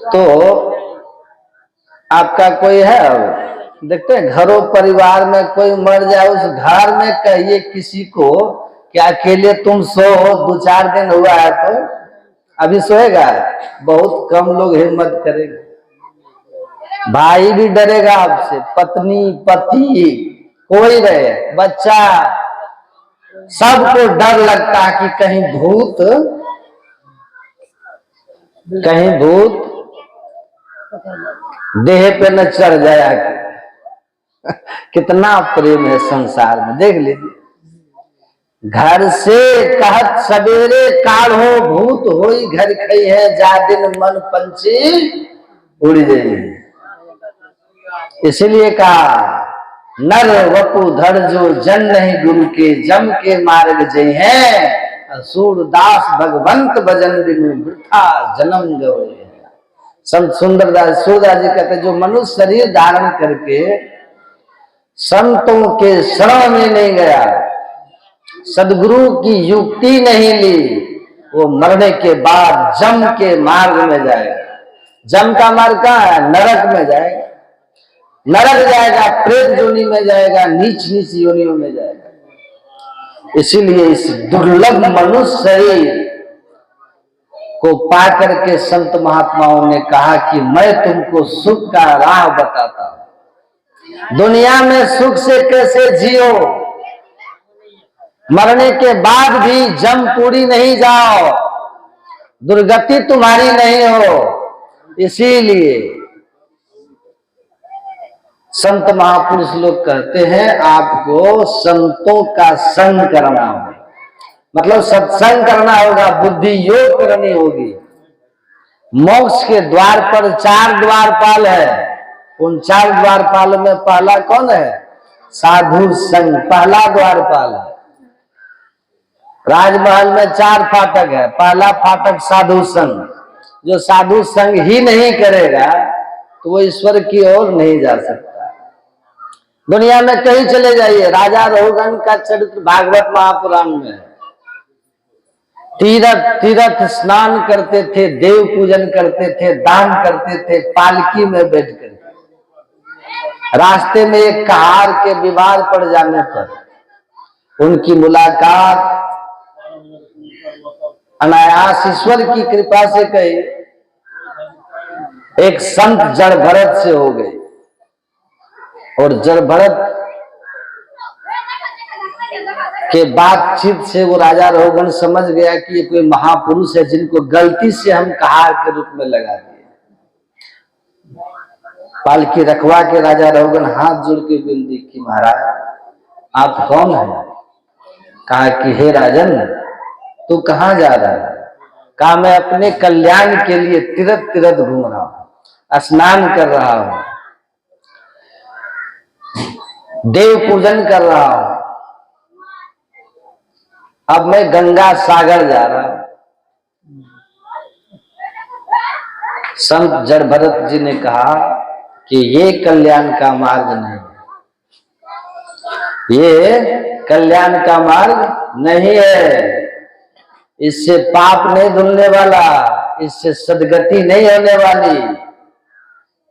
तो आपका कोई है, अब देखते हैं घरों परिवार में कोई मर जाए, उस घर में कहिए किसी को कि अकेले तुम सो, 2-4 दिन हुआ है तो अभी सोएगा? बहुत कम लोग हिम्मत करेंगे। भाई भी डरेगा आपसे, पत्नी, पति, कोई रहे, बच्चा, सबको डर लगता है कि कहीं भूत देह पे न चढ़ जाया। कितना प्रेम है संसार में, देख लीजिए। घर से कहत सवेरे काढ़ो, भूत होई घर खई है, जा दिन मन पंछी उड़ जाइए। इसलिए कहा नर वपु धड़ जो जन नहीं गुरु के, जम के मार्ग जय हैं, सूरदास भगवंत भजन बिनु वृथा जन्म गए। संत सुंदरदास सूरदास जी कहते जो मनुष्य शरीर धारण करके संतों के शरण में नहीं गया, सदगुरु की युक्ति नहीं ली, वो मरने के बाद जम के मार्ग में जाएगा। जम का मार्ग कहाँ है? नरक में जाएगा, नरक जाएगा, प्रेत योनि में जाएगा, नीच नीच योनियों में जाएगा। इसीलिए इस दुर्लभ मनुष्य शरीर को पाकर के संत महात्माओं ने कहा कि मैं तुमको सुख का राह बताता हूं, दुनिया में सुख से कैसे जियो, मरने के बाद भी जम पूरी नहीं जाओ, दुर्गति तुम्हारी नहीं हो। इसीलिए संत महापुरुष लोग कहते हैं आपको संतों का संग करना होगा, मतलब सत्संग करना होगा, बुद्धि योग करनी होगी। मोक्ष के द्वार पर 4 द्वारपाल है, उन 4 द्वारपाल में पहला कौन है? साधु संग पहला द्वारपाल है। राजमहल में 4 फाटक है, पहला फाटक साधु संग। जो साधु संग ही नहीं करेगा तो वो ईश्वर की ओर नहीं जा सकता। दुनिया में कहीं चले जाइए, राजा रघुगण का चरित्र भागवत महापुराण में है। तीर्थ स्नान करते थे, देव पूजन करते थे, दान करते थे, पालकी में बैठ कर। रास्ते में एक कहार के बीमार पड़ जाने पर उनकी मुलाकात अनायास ईश्वर की कृपा से कही एक संत जड़ भरत से हो गई, और जड़ भरत के बातचीत से वो राजा रघुगण समझ गया कि ये कोई महापुरुष है जिनको गलती से हम कहार के रूप में लगा दिए। पालकी रखवा के राजा रघुगण हाथ जोड़ के विनती की, महाराज आप कौन हैं? कहा कि हे राजन तू कहां जा रहा है? कहा मैं अपने कल्याण के लिए तीर्थ तीर्थ घूम रहा हूं, स्नान कर रहा हूं, देव पूजन कर रहा हूं, अब मैं गंगा सागर जा रहा हूं। संत जड़ भरत जी ने कहा कि ये कल्याण का मार्ग नहीं, ये कल्याण का मार्ग नहीं है, इससे पाप नहीं धुलने वाला, इससे सदगति नहीं होने वाली।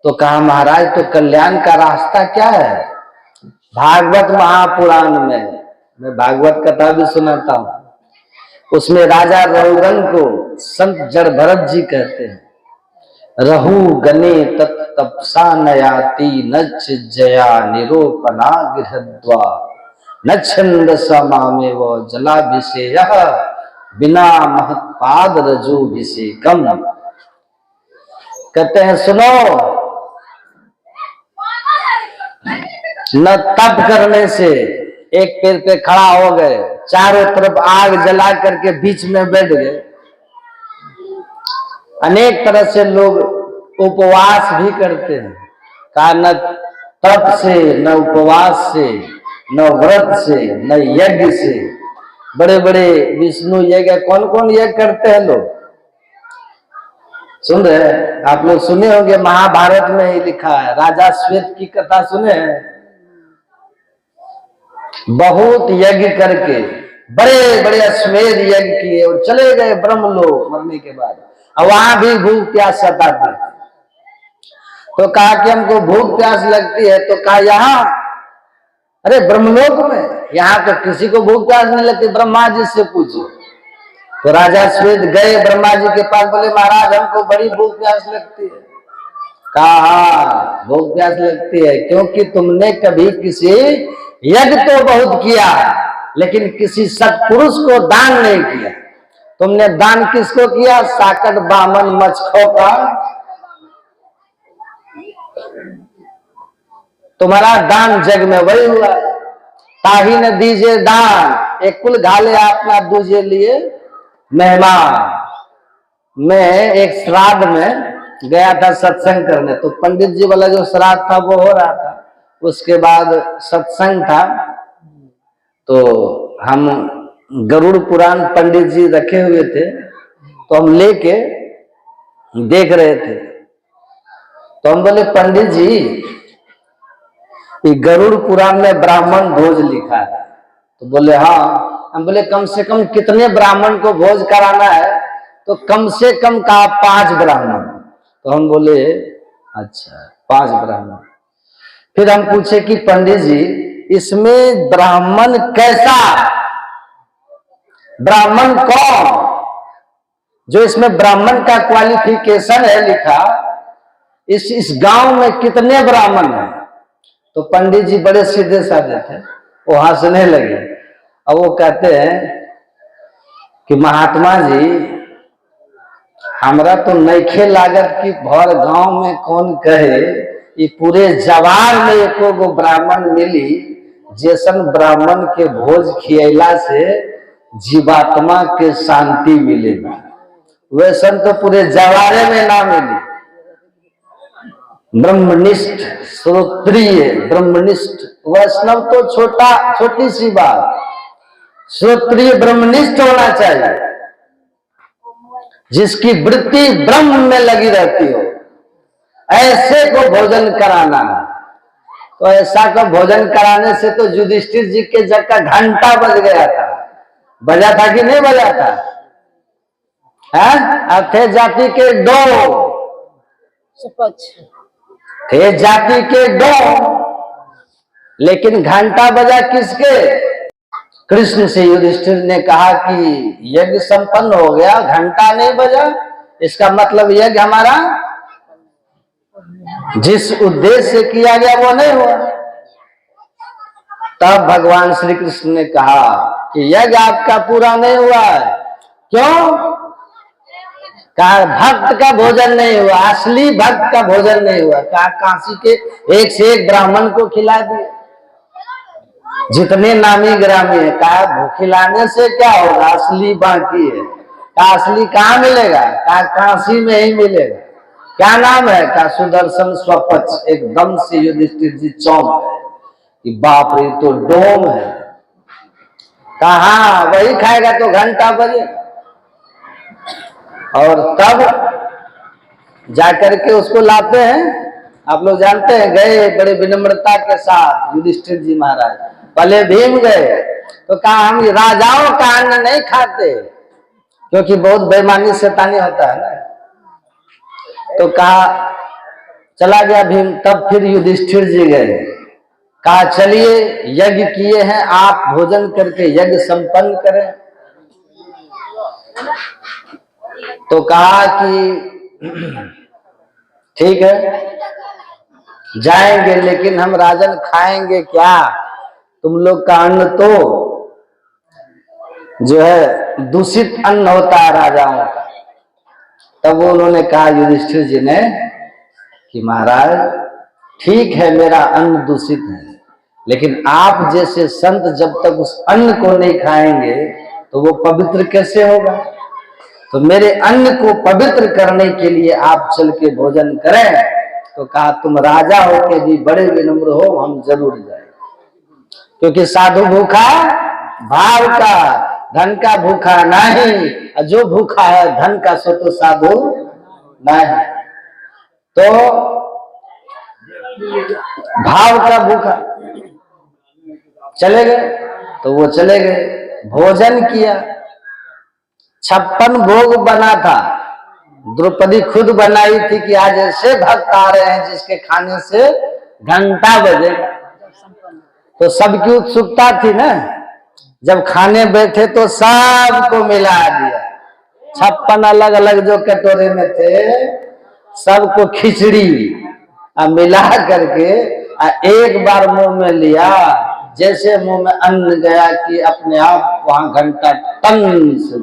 तो कहा महाराज तो कल्याण का रास्ता क्या है? भागवत महापुराण में, मैं भागवत कथा भी सुनाता हूं, उसमें राजा रघुगण को संत जड़ भरत जी कहते हैं रहु गणे तत्तपसा नयाति नच जया निरोपना गृहद्वा न छंद समामेव जलाभिषेय बिना महत्पाद रजोभिषेकम। कहते हैं सुनो, न तप करने से एक पैर पे खड़ा हो गए, चारों तरफ आग जला करके बीच में बैठ गए। अनेक तरह से लोग उपवास भी करते हैं, कहा न तप से, न उपवास से, न व्रत से, न यज्ञ से। बड़े बड़े विष्णु यज्ञ, कौन कौन यज्ञ करते हैं लोग, सुन रहे हैं आप लोग? सुने होंगे, महाभारत में ही लिखा है, राजा श्वेत की कथा सुने हैं? बहुत यज्ञ करके बड़े बड़े अश्वमेध यज्ञ किए और चले गए ब्रह्मलोक मरने के बाद। और वहां भी भूख प्यास सताती, तो कहा कि हमको भूख प्यास लगती है, तो कहा यहाँ, अरे ब्रह्मलोक में, यहाँ तो किसी को भूख प्यास नहीं लगती, ब्रह्मा जी से पूछो। तो राजा श्वेत गए ब्रह्मा जी के पास, बोले महाराज हमको बड़ी भूख प्यास लगती है। कहा हाँ भूख प्यास लगती है, क्योंकि तुमने कभी किसी यज्ञ तो बहुत किया लेकिन किसी सत्पुरुष को दान नहीं किया। तुमने दान किसको किया? साकट बामन मचखों का। तुम्हारा दान जग में वही हुआ, ताही न दीजिए दान एक कुल घाले अपना दूजे लिए मेहमान। मैं एक श्राद्ध में गया था सत्संग करने, तो पंडित जी वाला जो श्राद्ध था वो हो रहा था, उसके बाद सत्संग था, तो हम गरुड़ पुराण पंडित जी रखे हुए थे, तो हम लेके देख रहे थे। तो हम बोले पंडित जी ये गरुड़ पुराण में ब्राह्मण भोज लिखा है, तो बोले हाँ। हम बोले कम से कम कितने ब्राह्मण को भोज कराना है? तो कम से कम कहा 5 ब्राह्मण। तो हम बोले अच्छा 5 ब्राह्मण। फिर हम पूछे कि पंडित जी इसमें ब्राह्मण कैसा, ब्राह्मण कौन, जो इसमें ब्राह्मण का क्वालिफिकेशन है लिखा, इस गांव में कितने ब्राह्मण हैं? तो पंडित जी बड़े सीधे साधे थे, वो हंसने लगे और वो कहते हैं कि महात्मा जी हमरा तो नईखे लागत कि भर गांव में कौन कहे कि पूरे जवार में एको गो ब्राह्मण मिली, जैसन ब्राह्मण के भोज खियला से जीवात्मा के शांति मिलेगा, वैसन तो पूरे जवारे में ना मिली। ब्रह्मनिष्ठ श्रोत्रिय, ब्रह्मनिष्ठ वैष्णव तो छोटी सी बात, श्रोत्रिय ब्रह्मनिष्ठ होना चाहिए, जिसकी वृत्ति ब्रह्म में लगी रहती हो, ऐसे को भोजन कराना है। तो ऐसा को भोजन कराने से तो युधिष्ठिर जी के जग का घंटा बज गया था। बजा था कि नहीं बजा था? थे जाति के 2, थे जाति के 2, लेकिन घंटा बजा किसके? कृष्ण से। युधिष्ठिर ने कहा कि यज्ञ संपन्न हो गया, घंटा नहीं बजा, इसका मतलब यज्ञ हमारा जिस उद्देश्य से किया गया वो नहीं हुआ। तब भगवान श्री कृष्ण ने कहा कि यज्ञ आपका पूरा नहीं हुआ है। क्यों? कहा भक्त का भोजन नहीं हुआ, असली भक्त का भोजन नहीं हुआ। कहा काशी के एक से एक ब्राह्मण को खिला दिए, जितने नामी ग्रामी है। कहा खिलाने से क्या होगा, असली बाकी है। कहा असली कहाँ मिलेगा? कहा काशी में ही मिलेगा। क्या नाम है? कहा सुदर्शन स्वपच। एकदम से युधिष्ठिर जी चौंक गए कि बाप रे तो डोम है। कहा हाँ वही खाएगा तो घंटा बजे। और तब जाकर के उसको लाते हैं, आप लोग जानते हैं, गए बड़े विनम्रता के साथ युधिष्ठिर जी महाराज। पहले भीम गए तो कहा हम राजाओं का अन्न नहीं खाते, क्योंकि बहुत बेईमानी शैतानी होता है ना। तो कहा चला गया भीम। तब फिर युधिष्ठिर जी गए, कहा चलिए यज्ञ किए हैं, आप भोजन करके यज्ञ संपन्न करें। तो कहा कि ठीक है, जाएंगे, लेकिन हम राजन खाएंगे क्या? तुम लोग का अन्न तो जो है दूषित अन्न होता है राजाओं का। तब उन्होंने कहा युधिष्ठिर जी ने कि महाराज ठीक है, मेरा अन्न दूषित है, लेकिन आप जैसे संत जब तक उस अन्न को नहीं खाएंगे तो वो पवित्र कैसे होगा? तो मेरे अन्न को पवित्र करने के लिए आप चल के भोजन करें। तो कहा तुम राजा हो के भी बड़े विनम्र हो, हम जरूर जाए, क्योंकि साधु भूखा भाव का, धन का भूखा नहीं, जो भूखा है धन का सो तो साधु नहीं। तो भाव का भूखा चले गए, तो वो चले गए, भोजन किया, 56 भोग बना था। द्रौपदी खुद बनाई थी कि आज ऐसे भक्त आ रहे हैं जिसके खाने से घंटा बजेगा। तो सबकी उत्सुकता थी ना, जब खाने बैठे तो सबको मिला दिया। 56 अलग अलग जो कटोरे में थे सबको खिचड़ी मिला करके एक बार मुंह में लिया। जैसे मुंह में अन्न गया कि अपने आप वहां घंटा टन से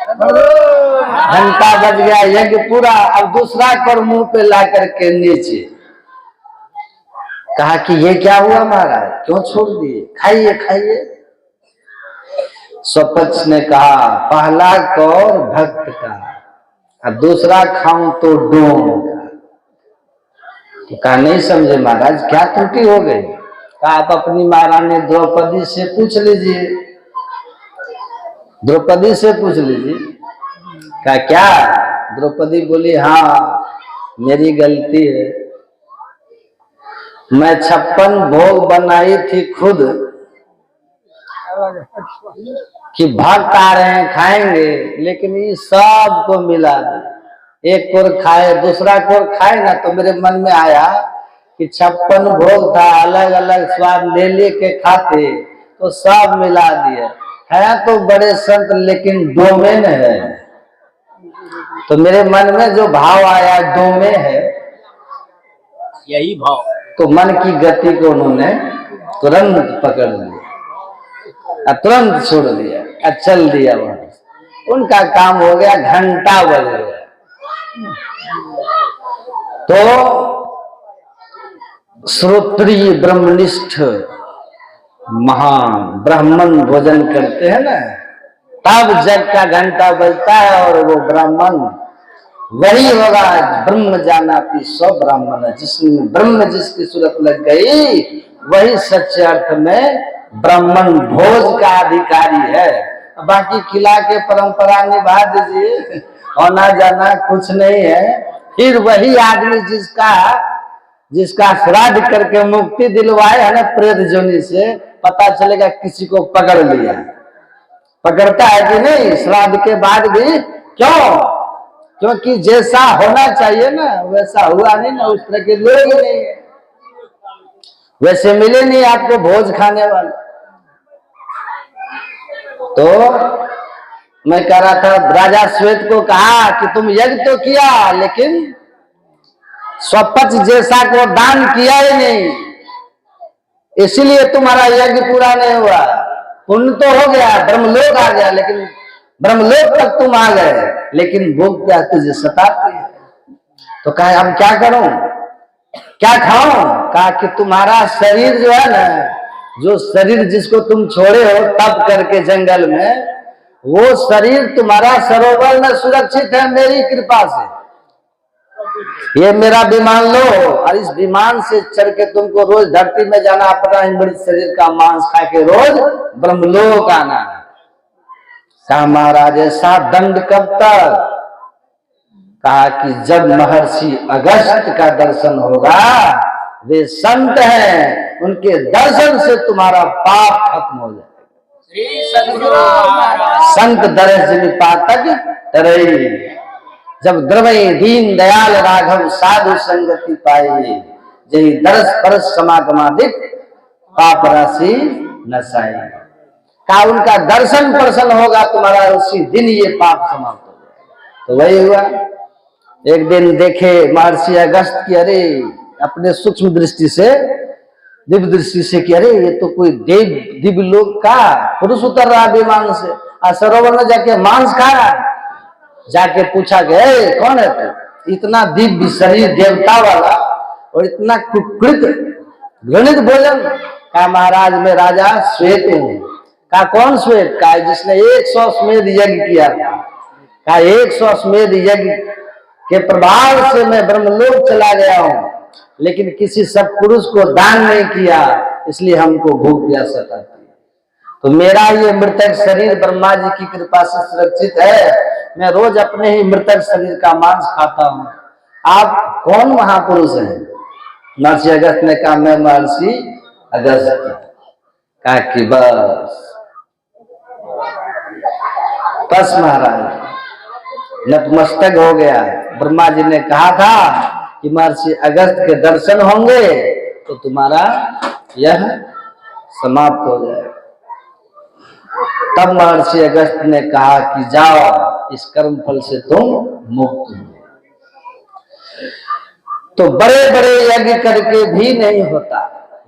घंटा बज गया, यज्ञ पूरा। अब दूसरा कर मुंह पे ला करके नीचे कहा कि ये क्या हुआ महाराज, क्यों छोड़ दिए, खाइए खाइए। स्वपक्ष ने कहा पहला कौर भक्त का और दूसरा खाऊं तो डोम का। तो कहा नहीं समझे महाराज, क्या त्रुटि हो गई? कहा आप अपनी महारानी द्रौपदी से पूछ लीजिए, द्रौपदी से पूछ लीजिए। कहा क्या? द्रौपदी बोली हाँ मेरी गलती है, मैं 56 भोग बनाई थी खुद कि भक्त आ रहे हैं खाएंगे, लेकिन ये सब को मिला दे। एक कोर खाए दूसरा कोर खाए ना, तो मेरे मन में आया कि 56 भोग था, अलग अलग स्वाद ले लेके खाते, तो सब मिला दिए। है तो बड़े संत लेकिन डोमेन है। तो मेरे मन में जो भाव आया डोमेन है, यही भाव, तो मन की गति को उन्होंने तुरंत पकड़ लिया, तुरंत छोड़ दिया, चल दिया वहां। उनका काम हो गया, घंटा बज गया। तो श्रोत्रिय ब्रह्मनिष्ठ महान ब्राह्मण भोजन करते हैं ना, तब जग का घंटा बजता है, और वो ब्राह्मण वही होगा ब्रह्म जानाति सौ ब्राह्मण। जिसमें ब्रह्म जिसकी सूरत लग गई वही सच्चे अर्थ में ब्राह्मण भोज का अधिकारी है। बाकी खिला के परंपरा निभा दीजिए, होना जाना कुछ नहीं है। फिर वही आदमी जिसका श्राद्ध करके मुक्ति दिलवाए है ना प्रेत जोनि से, पता चलेगा किसी को पकड़ लिया। पकड़ता है कि नहीं श्राद्ध के बाद भी? क्यों? क्योंकि जैसा होना चाहिए ना वैसा हुआ नहीं ना, उस तरह के लोग ही नहीं है, वैसे मिले नहीं आपको भोज खाने वाले। तो मैं कह रहा था, राजा श्वेत को कहा कि तुम यज्ञ तो किया लेकिन स्वपक्ष जैसा को दान किया ही नहीं, इसीलिए तुम्हारा यज्ञ पूरा नहीं हुआ। पुण्य तो हो गया, ब्रह्मलोक आ गया, लेकिन ब्रह्मलोक तक तुम आ गए, लेकिन भूख क्या तुझे सताती है। तो कहा अब क्या करूं, क्या खाऊं? कहा कि तुम्हारा शरीर जो है ना, जो शरीर जिसको तुम छोड़े हो तप करके जंगल में, वो शरीर तुम्हारा सरोवर में सुरक्षित है मेरी कृपा से। ये मेरा विमान लो, और इस विमान से चढ़ के तुमको रोज धरती में जाना पड़ा है, मृत शरीर का मांस खा के रोज ब्रह्मलोक आना है। कहा महाराज ऐसा दंड कब तक? कहा कि जब महर्षि अगस्त का दर्शन होगा, वे संत हैं, उनके दर्शन से तुम्हारा पाप खत्म हो जाएगा। संत दर्श निपातक तरई, जब द्रवई दीन दयाल राघव साधु संगति पाए, जही दर्श परस समागमादिक पाप राशि नसाई। कहा उनका दर्शन प्रसन्न होगा तुम्हारा, उसी दिन ये पाप समाप्त हो जाएगा। तो वही हुआ, एक दिन देखे महर्षि अगस्त की, अरे अपने सूक्ष्म दृष्टि से, दिव्य दृष्टि से कि अरे ये तो कोई दिव्य लोक का पुरुष उतर रहा विमान से, सरोवर में जाके मांस खा रहा। जाके पूछा गया कौन है तू, इतना दिव्य शरीर देवता वाला और इतना कुकृत घृणित भोजन? कहा महाराज मैं राजा श्वेत हूं। कहा कौन श्वेत? कहा जिसने 100 अश्वमेध यज्ञ किया था। कहा 100 अश्वमेध यज्ञ के प्रभाव से मैं ब्रह्मलोक चला गया हूं, लेकिन किसी सत्पुरुष को दान नहीं किया, इसलिए हमको भूख प्यास सताती है। तो मेरा ये मृतक शरीर ब्रह्मा जी की कृपा से सुरक्षित है। मैं रोज अपने ही मृतक शरीर का मांस खाता हूं। आप कौन महापुरुष हैं? महर्षि अगस्त ने कहा मैं महर्षि अगस्त। कहा कि बस महाराज नतमस्तक हो गया। ब्रह्मा जी ने कहा था कि महर्षि अगस्त के दर्शन होंगे तो तुम्हारा यह समाप्त हो जाएगा। तब महर्षि अगस्त ने कहा कि जाओ, इस कर्म फल से तुम मुक्त हो। तो बड़े बड़े यज्ञ करके भी नहीं होता।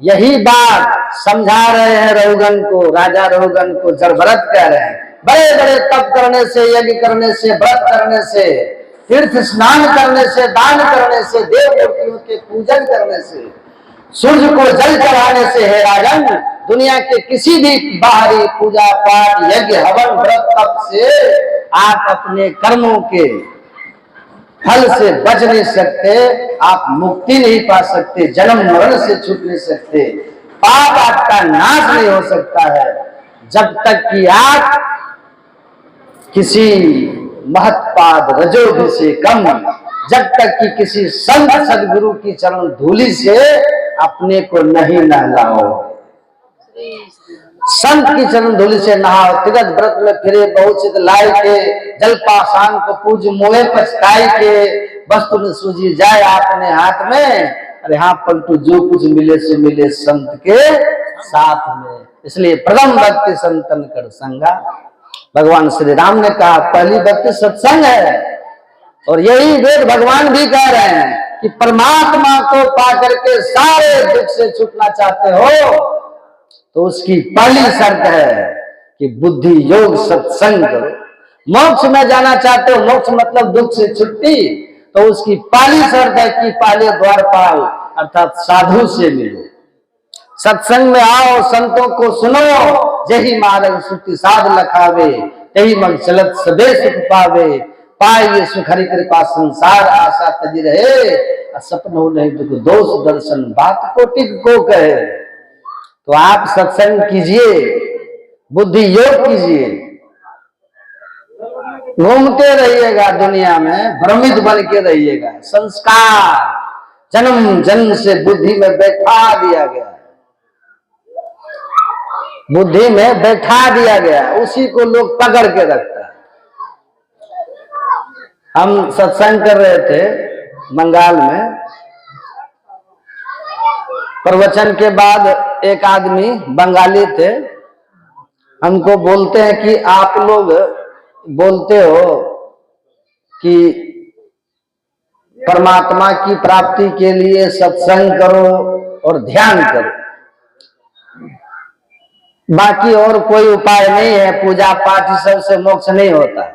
यही बात समझा रहे हैं रघुगण को, राजा रघुगण को जड़ भरत कह रहे हैं। बड़े बड़े तप करने से, यज्ञ करने से, व्रत करने से, तीर्थ स्नान करने से, दान करने से, देव मूर्तियों के पूजन करने से, सूर्य को जल चढ़ाने से, हे राजन दुनिया के किसी भी बाहरी पूजा पाठ यज्ञ हवन व्रत तप से आप अपने कर्मों के फल से बच नहीं सकते, आप मुक्ति नहीं पा सकते, जन्म मरण से छूट नहीं सकते, पाप आपका नाश नहीं हो सकता है जब तक कि आप किसी महत्पाद रजोगुण से कम, जब तक कि किसी संत सदगुरु की चरण धूलि से अपने को नहीं नहलाओ। संत की चरण धूलि से नहाओ। तीरथ व्रत में फिरे बहुत चित लाई के, जल पाषाण को पूज मोहे पछताई के, वस्तु न सूझी जाए अपने हाथ में, अरे हाँ पलटू जो कुछ मिले से मिले संत के साथ में। इसलिए प्रथम भक्ति संतन कर संगा। भगवान श्री राम ने कहा पहली भक्ति सत्संग है, और यही वेद भगवान भी कह रहे हैं कि परमात्मा को पा करके सारे दुख से छूटना चाहते हो तो उसकी पहली शर्त है कि बुद्धि योग सत्संग करो। मोक्ष में जाना चाहते हो, मोक्ष मतलब दुख से छुट्टी, तो उसकी पहली शर्त है कि पहले द्वारपाल अर्थात साधु से मिलो, सत्संग में आओ, संतों को सुनो। जही मार्ग सुखी साध लखावे, यही मन चलत सबे सुख पावे, पाए सुख हरि कृपा संसार आशा तजी रहे, सपन हो नहीं दुख दोष दर्शन बात कोटिक को कहे। तो आप सत्संग कीजिए, बुद्धि योग कीजिए, घूमते रहिएगा दुनिया में, भ्रमित बन के रहिएगा। संस्कार जन्म जन्म से बुद्धि में बैठा दिया गया, बुद्धि में बैठा दिया गया, उसी को लोग पकड़ के रखता है। हम सत्संग कर रहे थे बंगाल में, प्रवचन के बाद एक आदमी बंगाली थे, हमको बोलते हैं कि आप लोग बोलते हो कि परमात्मा की प्राप्ति के लिए सत्संग करो और ध्यान करो, बाकी और कोई उपाय नहीं है, पूजा पाठ सब से मोक्ष नहीं होता।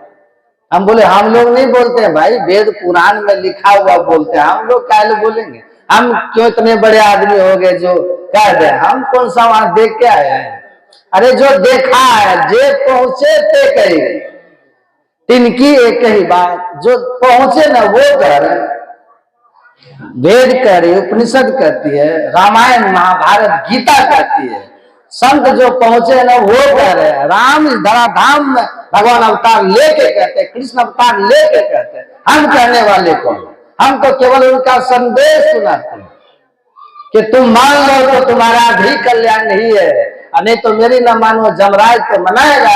हम बोले हम लोग नहीं बोलते हैं भाई, वेद पुराण में लिखा हुआ बोलते हैं, हम लोग क्या बोलेंगे? हम क्यों इतने बड़े आदमी हो गए जो कह दे? हम कौन सा वहां देख के आए हैं? अरे जो देखा है, जे पहुंचे ते कहेंगे, तिनकी एक ही बात, जो पहुंचे ना वो कह रहे, वेद कह रही, उपनिषद कहती है, रामायण महाभारत गीता कहती है, संत जो पहुंचे ना वो कह रहे हैं। राम इस धराधाम में भगवान अवतार लेके कहते, कृष्ण अवतार लेके कहते, हम कहने वाले कौन? हम तो केवल उनका संदेश सुनाते हैं कि तुम मान लो तो तुम्हारा भी कल्याण नहीं है, नहीं तो मेरी न मानो जमराज तो मनाएगा,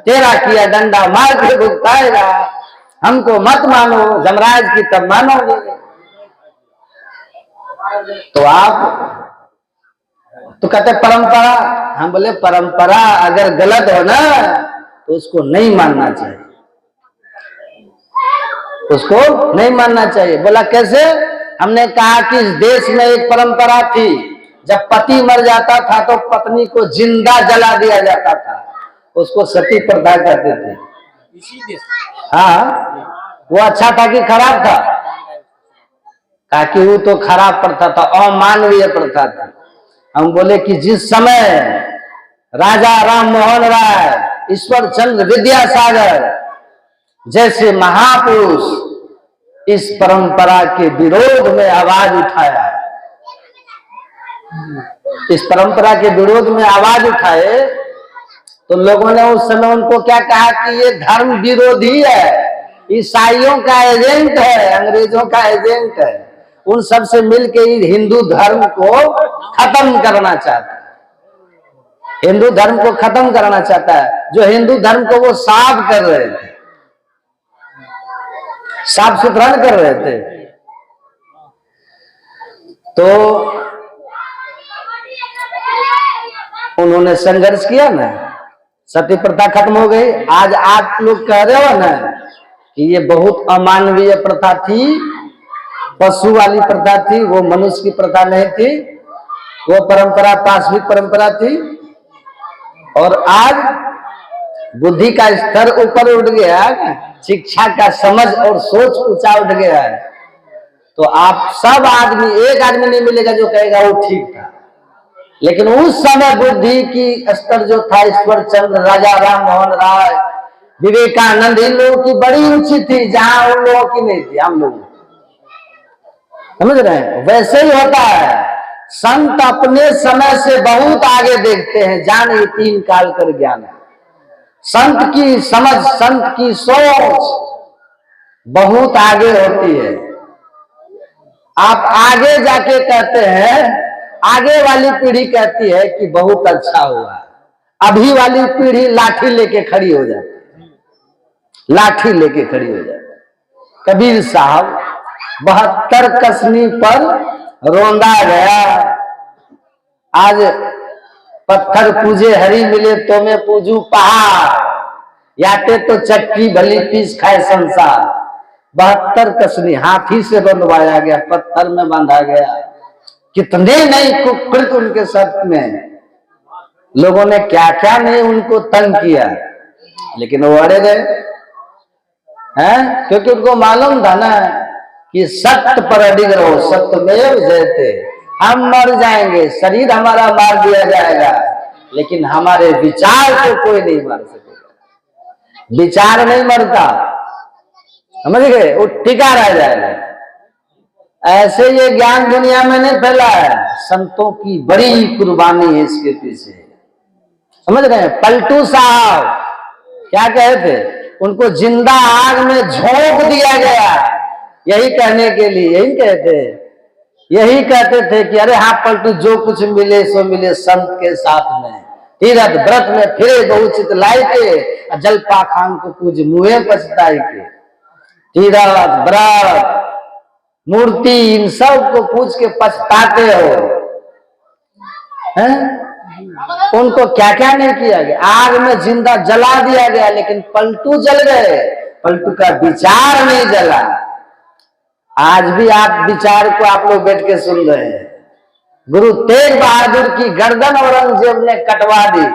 तेरा किया डंडा मार के भुगताएगा। हमको मत मानो, जमराज की तब मानोगे। तो आप तो कहते परंपरा, हम बोले परंपरा अगर गलत हो ना तो उसको नहीं मानना चाहिए। उसको नहीं मानना चाहिए। बोला कैसे? हमने कहा कि इस देश में एक परंपरा थी, जब पति मर जाता था तो पत्नी को जिंदा जला दिया जाता था, उसको सती प्रथा कहते थे। इसी देश हाँ, वो अच्छा था कि खराब था? कहा कि वो तो खराब प्रथा था, अमानवीय प्रथा थी। हम बोले कि जिस समय राजा राम मोहन राय, ईश्वर चंद्र विद्यासागर जैसे महापुरुष इस परंपरा के विरोध में आवाज उठाया, इस परंपरा के विरोध में आवाज उठाए, तो लोगों ने उस समय उनको क्या कहा कि ये धर्म विरोधी है, ईसाइयों का एजेंट है, अंग्रेजों का एजेंट है, उन सब से मिलकर हिंदू धर्म को खत्म करना चाहता है, हिंदू धर्म को खत्म करना चाहता है। जो हिंदू धर्म को वो साफ कर रहे थे, साफ सुथरा कर रहे थे। तो उन्होंने संघर्ष किया ना, सती प्रथा खत्म हो गई। आज आप लोग कह रहे हो ना कि ये बहुत अमानवीय प्रथा थी, पशु वाली प्रथा थी, वो मनुष्य की प्रथा नहीं थी, वो परंपरा पाशविक परंपरा थी। और आज बुद्धि का स्तर ऊपर उठ गया, शिक्षा का समझ और सोच ऊंचा उठ गया है, तो आप सब आदमी, एक आदमी नहीं मिलेगा जो कहेगा वो ठीक था। लेकिन उस समय बुद्धि की स्तर जो था, ईश्वर चंद्र, राजा राम मोहन राय, विवेकानंद, इन लोगों की बड़ी ऊंची थी, जहां उन लोगों की नहीं थी। हम लोग समझ रहे हैं? वैसे ही होता है, संत अपने समय से बहुत आगे देखते हैं, जान ये तीन काल कर ज्ञान है। संत की समझ, संत की सोच बहुत आगे होती है। आप आगे जाके कहते हैं, आगे वाली पीढ़ी कहती है कि बहुत अच्छा हुआ, अभी वाली पीढ़ी लाठी लेके खड़ी हो जाती है, लाठी लेके खड़ी हो जाती है। कबीर साहब 72 कसनी पर रोंदा गया, आज पत्थर पूजे हरी मिले तो मैं पूजू पहाड़, याते तो चक्की भली पीस खाए संसार। 72 कसनी हाथी से बंधवाया गया, पत्थर में बांधा गया, कितने नई कुकृत उनके साथ में, लोगों ने क्या क्या नहीं उनको तंग किया, लेकिन वो अड़े गए हैं, क्योंकि उनको मालूम था ना कि सत्य पर अडिग रहो, सत्यमेव जयते। हम मर जाएंगे, शरीर हमारा मार दिया जाएगा, लेकिन हमारे विचार को कोई नहीं मार सकेगा। विचार नहीं मरता, समझ गए? वो टिका रह जाएगा। ऐसे ये ज्ञान दुनिया में नहीं फैला है, संतों की बड़ी कुर्बानी है इसके पीछे, समझ रहे हैं? पलटू साहब क्या कहे थे? उनको जिंदा आग में झोंक दिया गया, यही कहने के लिए, यही कहते थे कि अरे हाँ पलटू, जो कुछ मिले सो मिले संत के साथ में, तीरथ व्रत में फिरे बहुचित लाई के, जल पाखान को पूज मुहे पछताई के। तीरथ व्रत मूर्ति इन सब को पूछ के पछताते हो हैं? उनको क्या क्या नहीं किया गया, आग में जिंदा जला दिया गया, लेकिन पलटू जल गए, पलटू का विचार नहीं जला। आज भी आप विचार को आप लोग बैठ के सुन रहे हैं। गुरु तेग बहादुर की गर्दन औरंगजेब ने कटवा दी,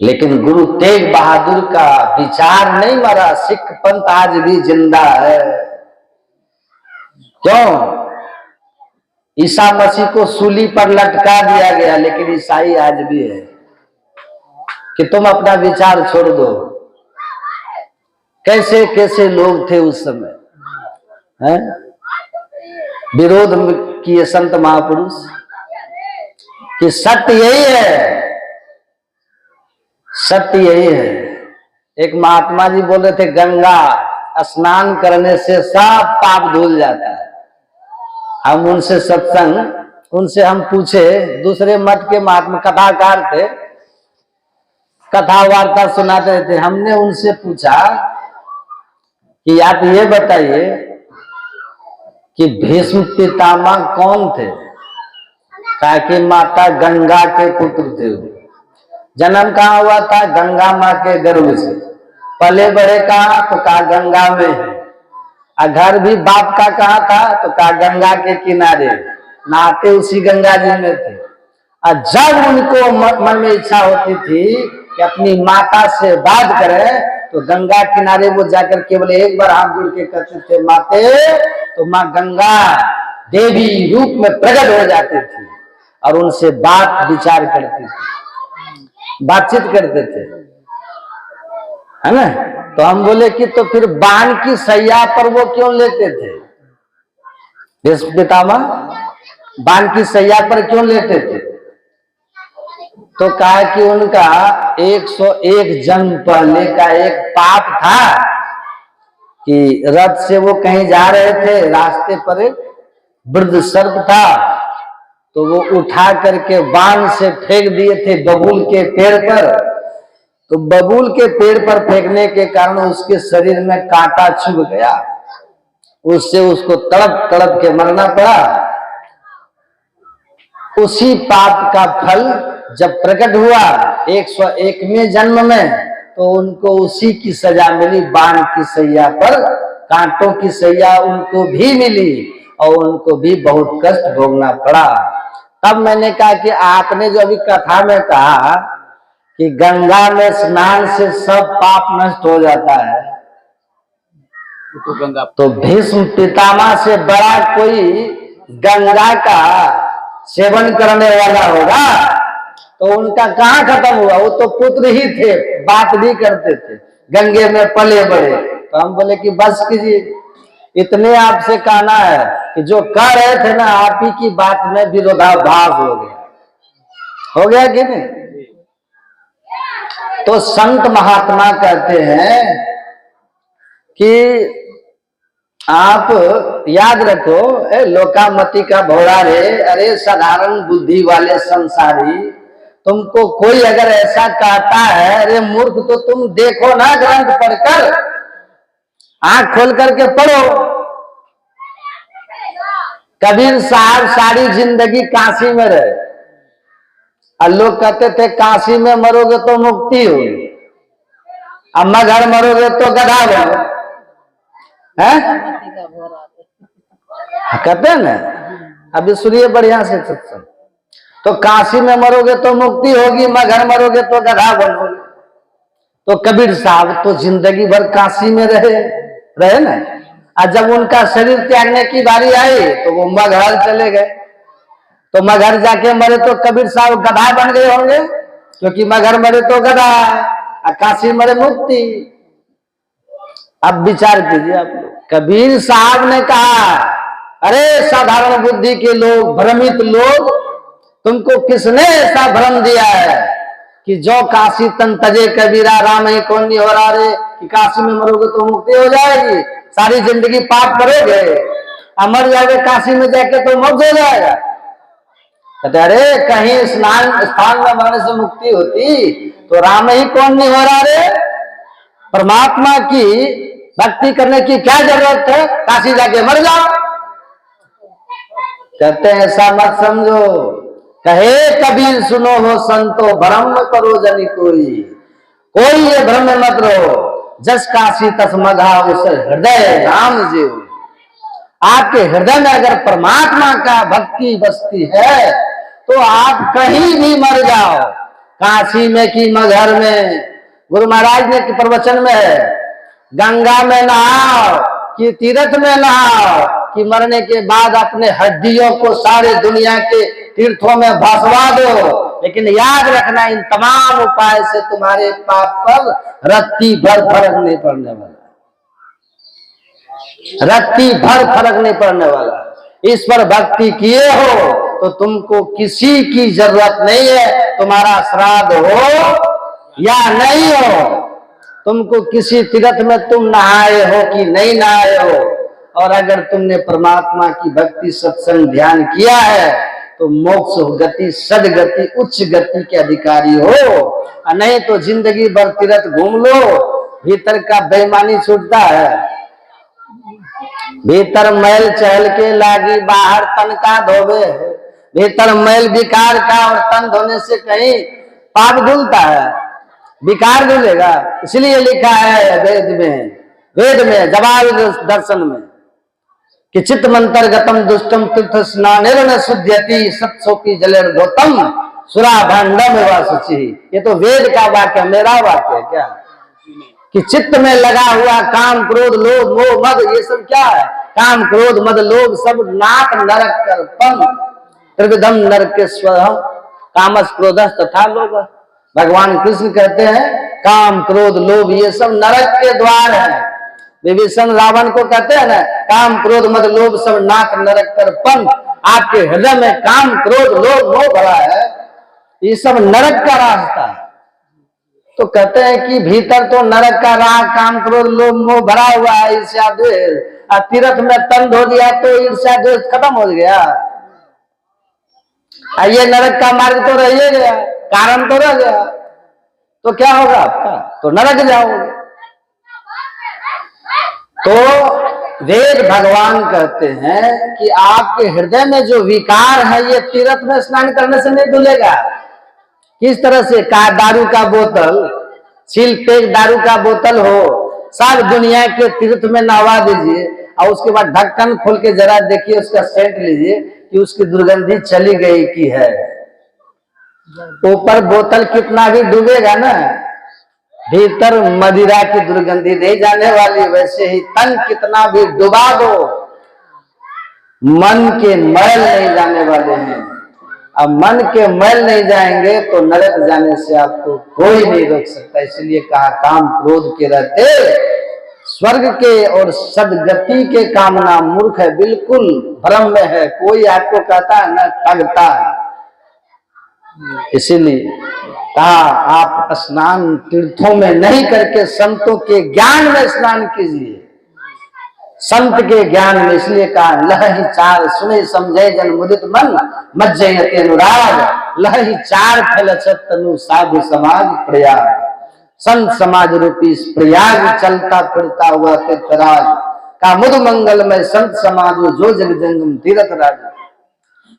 लेकिन गुरु तेग बहादुर का विचार नहीं मरा, सिख पंथ आज भी जिंदा है। क्यों? ईसा मसीह को सूली पर लटका दिया गया, लेकिन ईसाई आज भी है कि तुम अपना विचार छोड़ दो। कैसे कैसे लोग थे उस समय, हैं? विरोध किए संत महापुरुष कि सत्य यही है, सत्य यही है। एक महात्मा जी बोल रहे थे, गंगा स्नान करने से सब पाप धुल जाता है। हम उनसे सत्संग, उनसे हम पूछे, दूसरे मठ के महात्मा कथाकार थे, कथा वार्ता सुनाते थे। हमने उनसे पूछा कि आप ये बताइए कि भीष्म पितामह कौन थे? कहा कि माता गंगा के पुत्र थे। जन्म कहाँ हुआ था? गंगा माँ के गर्भ से। पले बड़े कहा तो कहा गंगा में है। घर भी बाप का कहा था तो कहा गंगा के किनारे, नहाते उसी गंगा जी में थे। और जब उनको मन में इच्छा होती थी कि अपनी माता से बात करें तो गंगा किनारे वो जाकर केवल एक बार हाथ जोड़ के कहते थे माते, तो माँ गंगा देवी रूप में प्रकट हो जाती थी और उनसे बात विचार करती थी, बातचीत करते थे, है ना। तो हम बोले कि तो फिर बाण की सैया पर वो क्यों लेते थे? भीष्म पितामह बाण की सैया पर क्यों लेते थे? तो कहा कि उनका 101 जन्म पहले का एक पाप था कि रथ से वो कहीं जा रहे थे, रास्ते पर एक वृद्ध सर्प था तो वो उठा करके बाण से फेंक दिए थे बबूल के पेड़ पर। तो बबूल के पेड़ पर फेंकने के कारण उसके शरीर में कांटा चुभ गया, उससे उसको तड़प तड़प के मरना पड़ा। उसी पाप का फल जब प्रकट हुआ 101वें जन्म में तो उनको उसी की सजा मिली, बाण की सैया पर, कांटों की सैया उनको भी मिली और उनको भी बहुत कष्ट भोगना पड़ा। तब मैंने कहा कि आपने जो अभी कथा में कहा कि गंगा में स्नान से सब पाप नष्ट हो जाता है, तो भीष्म पितामह से बड़ा कोई गंगा का सेवन करने वाला होगा तो उनका कहाँ खत्म हुआ? वो तो पुत्र ही थे, बात भी करते थे, गंगे में पले बड़े। तो हम बोले कि बस कीजिए, इतने आपसे कहना है कि जो कह रहे थे ना आप ही की बात में विरोधाभास हो गया कि नहीं? तो संत महात्मा कहते हैं कि आप याद रखो, लोकामती का भोला रे, अरे साधारण बुद्धि वाले संसारी, तुमको कोई अगर ऐसा कहता है, अरे मूर्ख, तो तुम देखो ना ग्रंथ पढ़कर, आंख खोल करके पढ़ो। कबीर साहब सारी जिंदगी काशी में रहे और लोग कहते थे काशी में मरोगे तो मुक्ति होगी, अम्मा घर मरोगे तो गधा बनो, है कहते हैं ना। अभी सुनिए बढ़िया से सत्संग। तो काशी में मरोगे तो मुक्ति होगी, मगर मरोगे तो गधा बनोगे। तो कबीर साहब तो जिंदगी भर काशी में रहे ना, और जब उनका शरीर त्यागने की बारी आई तो वो मगहर चले गए। तो मगहर जाके मरे तो कबीर साहब गधा बन गए होंगे, क्योंकि मगहर मरे तो गधा और काशी मरे मुक्ति। अब विचार कीजिए आप लोग, कबीर साहब ने कहा, अरे साधारण बुद्धि के लोग, भ्रमित लोग, तुमको किसने ऐसा भ्रम दिया है कि जो काशी तन तजे कबीरा, राम ही कौन नहीं हो रहा रे, कि काशी में मरोगे तो मुक्ति हो जाएगी, सारी जिंदगी पाप करोगे, मर जाओगे काशी में जाके तो मोक्ष हो जाएगा। कहते अरे कहीं स्थान में मरने से मुक्ति होती तो राम ही कौन नहीं हो रहा रे, परमात्मा की भक्ति करने की क्या जरूरत है, काशी जाके मर जाओ। कहते हैं ऐसा मत समझो, कहे कबीर सुनो हो संतो, भ्रम करो जनि कोई ये भ्रम में मत रहो, जस काशी तस मघा उस हृदय राम जीव। आपके हृदय में अगर परमात्मा का भक्ति बसती है तो आप कहीं भी मर जाओ, काशी में कि मगहर में। गुरु महाराज ने प्रवचन में है, गंगा में नहाओ कि तीर्थ में नहाओ, कि मरने के बाद अपने हड्डियों को सारे दुनिया के तीर्थों में भसवा दो, लेकिन याद रखना इन तमाम उपाय से तुम्हारे पाप पर रत्ती भर फर्क नहीं पड़ने वाला, रत्ती भर फर्क नहीं पड़ने वाला। ईश्वर भक्ति किए हो तो तुमको किसी की जरूरत नहीं है, तुम्हारा श्राद्ध हो या नहीं हो, तुमको किसी तीर्थ में तुम नहाए हो कि नहीं नहाए हो, और अगर तुमने परमात्मा की भक्ति सत्संग ध्यान किया है तो मोक्ष गति, सदगति, उच्च गति के अधिकारी हो। नहीं तो जिंदगी भर तीर्थ घूम लो, भीतर का बेईमानी छूटता है। भीतर मैल चहल के लागी, बाहर तन का धोवे, भीतर मैल विकार का और तन धोने से कहीं पाप धुलता है। विकार मिलेगा। इसलिए लिखा है वेद में जवाब दर्शन में कि चित्त मंतर्गतम दुष्टम तीर्थ स्नानेर न शुद्ध्यति सत्सोपी जलेर गौतम सुरा भांडम एवं शुचि। ये तो वेद का वाक्य, मेरा वाक्य है क्या? कि चित्त में लगा हुआ काम क्रोध लोभ मोह मद, ये सब क्या है? काम क्रोध मद लोभ सब नाक नरक कर्पण त्रिविधम नरकेश्वरम कामस क्रोधस तथा लोभ। भगवान कृष्ण कहते हैं काम क्रोध लोभ ये सब नरक के द्वार है। विभीषण रावण को कहते हैं ना, काम क्रोध मद लोभ सब नाक नरक कर्पण। आपके हृदय में काम क्रोध लोभ मोह भरा है, ये सब नरक का रास्ता है। तो कहते हैं कि भीतर तो नरक का राह काम क्रोध लोभ मोह भरा हुआ है, ईर्ष्या द्वेष। तीर्थ में तन धो दिया तो ईर्ष्या द्वेष खत्म हो गया। ये नरक का मार्ग तो रह ही गया, कारण तो रह गया, तो क्या होगा आपका? तो नरक जाओगे। तो वेद भगवान कहते हैं कि आपके हृदय में जो विकार है ये तीर्थ में स्नान करने से नहीं धुलेगा। किस तरह से? का दारू का बोतल, सील पैक दारू का बोतल हो, सब दुनिया के तीर्थ में नहवा दीजिए और उसके बाद ढक्कन खोल के जरा देखिए, उसका सेंट लीजिए कि उसकी दुर्गंधी चली गई की है। ऊपर बोतल कितना भी डूबेगा ना, भीतर मदिरा की दुर्गंधी नहीं जाने वाली। वैसे ही तन कितना भी डुबा दो, मन के मैल नहीं जाने वाले हैं। अब मन के मैल नहीं जाएंगे तो नरक जाने से आपको कोई नहीं रोक सकता। इसलिए कहा काम क्रोध के रहते स्वर्ग के और सदगति के कामना मूर्ख है, बिल्कुल भ्रम में है। कोई आपको कहता है न ठगता है। इसीलिए कहा आप स्नान तीर्थों में नहीं करके संतों के ज्ञान में स्नान कीजिए, संत के ज्ञान में। इसलिए कहा लहि चार सुने समझे जन मुदित मन मज्जयते अनुराग लहि चार फलछत तनु साधु समाज प्रयाग। संत समाज रूपी प्रयाग चलता फिरता हुआ तीर्थराज का मुद मंगल में संत समाज जो जग जंगम तीर्थ राज।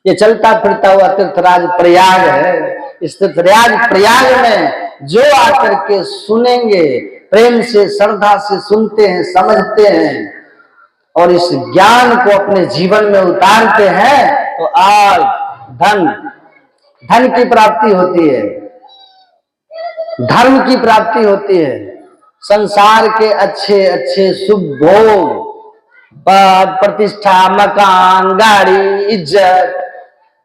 ये चलता फिरता हुआ तीर्थराज प्रयाग है। इस तीर्थराज प्रयाग में जो आकर के सुनेंगे, प्रेम से श्रद्धा से सुनते हैं, समझते हैं और इस ज्ञान को अपने जीवन में उतारते हैं तो आज धन की प्राप्ति होती है, धर्म की प्राप्ति होती है। संसार के अच्छे अच्छे शुभ भोग, पद प्रतिष्ठा, मकान, गाड़ी, इज्जत,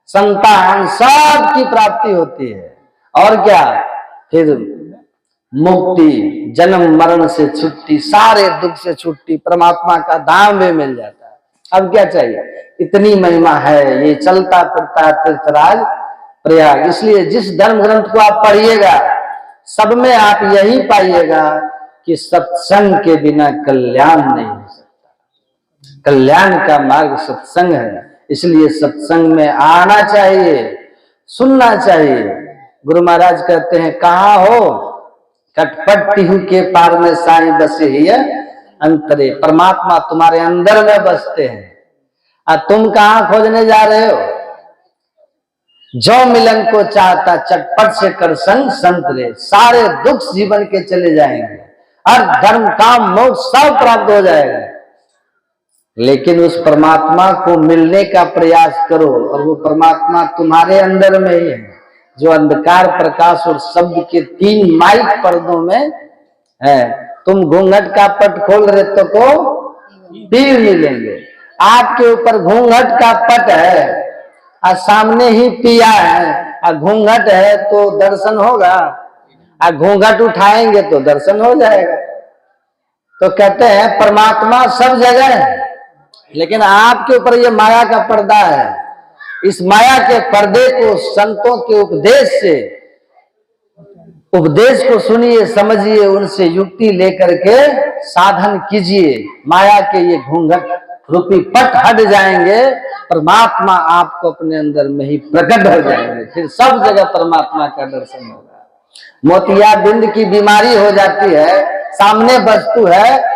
संतान, सब की प्राप्ति होती है। और क्या? फिर मुक्ति, जन्म मरण से छुट्टी, सारे दुख से छुट्टी, परमात्मा का धाम भी मिल जाता है। अब क्या चाहिए? इतनी महिमा है ये चलता फिरता तीर्थराज प्रयाग। इसलिए जिस धर्म ग्रंथ को आप पढ़िएगा सब में आप यही पाइएगा कि सत्संग के बिना कल्याण नहीं हो सकता। कल्याण का मार्ग सत्संग है। इसलिए सत्संग में आना चाहिए, सुनना चाहिए। गुरु महाराज कहते हैं कहाँ हो कटपट टिहू के पार में साईं बसे ही अंतरे। परमात्मा तुम्हारे अंदर में बसते हैं और तुम कहाँ खोजने जा रहे हो? जो मिलन को चाहता चटपट से कर संग संतरे। सारे दुख जीवन के चले जाएंगे, हर धर्म काम मोक्ष सब प्राप्त हो जाएगा। लेकिन उस परमात्मा को मिलने का प्रयास करो और वो परमात्मा तुम्हारे अंदर में ही है, जो अंधकार प्रकाश और शब्द के तीन माइक पर्दों में है। तुम घूंघट का पट खोल रहे तो को पीर मिलेंगे। आपके ऊपर घूंघट का पट है और सामने ही पिया है और घूंघट है तो दर्शन होगा, और घूंघट उठाएंगे तो दर्शन हो जाएगा। तो कहते हैं परमात्मा सब जगह है, लेकिन आपके ऊपर ये माया का पर्दा है। इस माया के पर्दे को संतों के उपदेश को सुनिए, समझिए, उनसे युक्ति लेकर के साधन कीजिए। माया के ये घूंघट रूपी पट हट जाएंगे, परमात्मा आपको अपने अंदर में ही प्रकट हो जाएंगे। फिर सब जगह परमात्मा का दर्शन होगा। मोतियाबिंद की बीमारी हो जाती है, सामने वस्तु है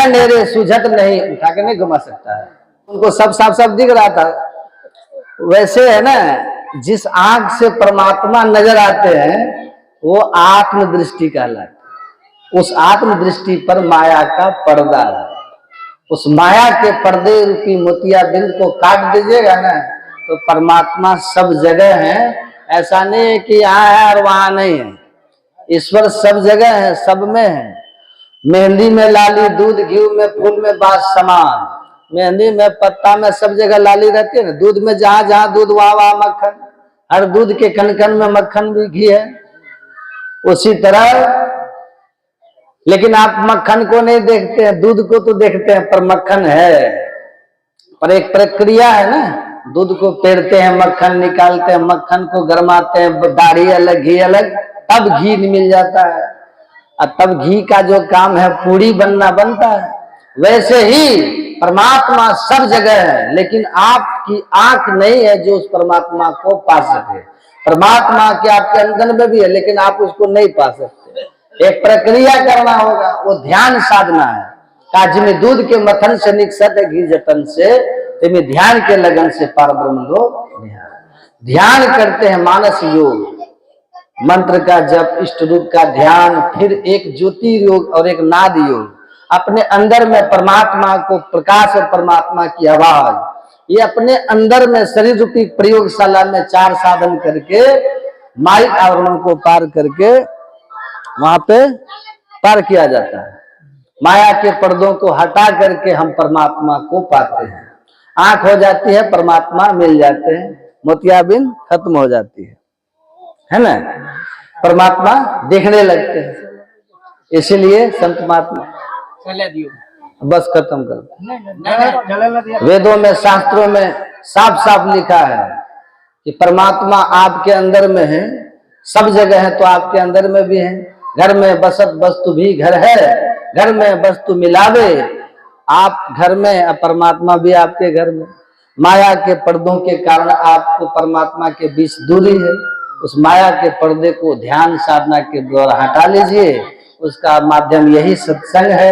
मेरे सुझत नहीं, उठा के नहीं घुमा सकता है। उनको सब साफ साफ दिख रहा था। वैसे है ना, जिस आंख से परमात्मा नजर आते हैं वो आत्मदृष्टि कहलाता है। उस आत्मदृष्टि पर माया का पर्दा है। उस माया के पर्दे रूपी मोतियाबिंद को काट दीजिएगा ना, तो परमात्मा सब जगह है। ऐसा नहीं है कि यहाँ है और वहां नहीं है। ईश्वर सब जगह है, सब में है। मेहंदी में लाली, दूध घी में फूल में बात समान। मेहंदी में पत्ता में सब जगह लाली रहती है ना। दूध में जहां जहां दूध वहां वहां मक्खन। हर दूध के कण कण में मक्खन भी घी है। उसी तरह, लेकिन आप मक्खन को नहीं देखते हैं, दूध को तो देखते हैं, पर मक्खन है। पर एक प्रक्रिया है ना, दूध को पेड़ते हैं, मक्खन निकालते हैं, मक्खन को गरमाते हैं, दाढ़ी अलग घी अलग, तब घी मिल जाता है। और तब घी का जो काम है पूरी बनना बनता है। वैसे ही परमात्मा सब जगह है, लेकिन आपकी आंख नहीं है जो उस परमात्मा को पा सके। परमात्मा के आपके अंदर में भी है, लेकिन आप उसको नहीं पा सकते। एक प्रक्रिया करना होगा, वो ध्यान साधना है। काज में दूध के मथन से निकसत है घी जतन से, तेमें ध्यान के लगन से पार ब्रह्म लोग ध्यान करते हैं। मानस योग, मंत्र का जप, इष्ट रूप का ध्यान, फिर एक ज्योति योग और एक नाद योग। अपने अंदर में परमात्मा को प्रकाश और परमात्मा की आवाज, ये अपने अंदर में शरीर रूपी प्रयोगशाला में 4 साधन करके माइक आवरण को पार करके वहां पे पार किया जाता है। माया के पर्दों को हटा करके हम परमात्मा को पाते हैं। आंख हो जाती है, परमात्मा मिल जाते हैं, मोतियाबिंद खत्म हो जाती है ना, परमात्मा देखने लगते हैं। इसीलिए संत महात्मा बस खत्म कर। वेदों में, शास्त्रों में साफ साफ लिखा है कि परमात्मा आपके अंदर में है, सब जगह है तो आपके अंदर में भी है। घर में बसत वस्तु भी घर है, घर में वस्तु मिलावे, आप घर में, परमात्मा भी आपके घर में। माया के पर्दों के कारण आपको परमात्मा के बीच दूरी है। उस माया के पर्दे को ध्यान साधना के द्वारा हटा लीजिए। उसका माध्यम यही सत्संग है,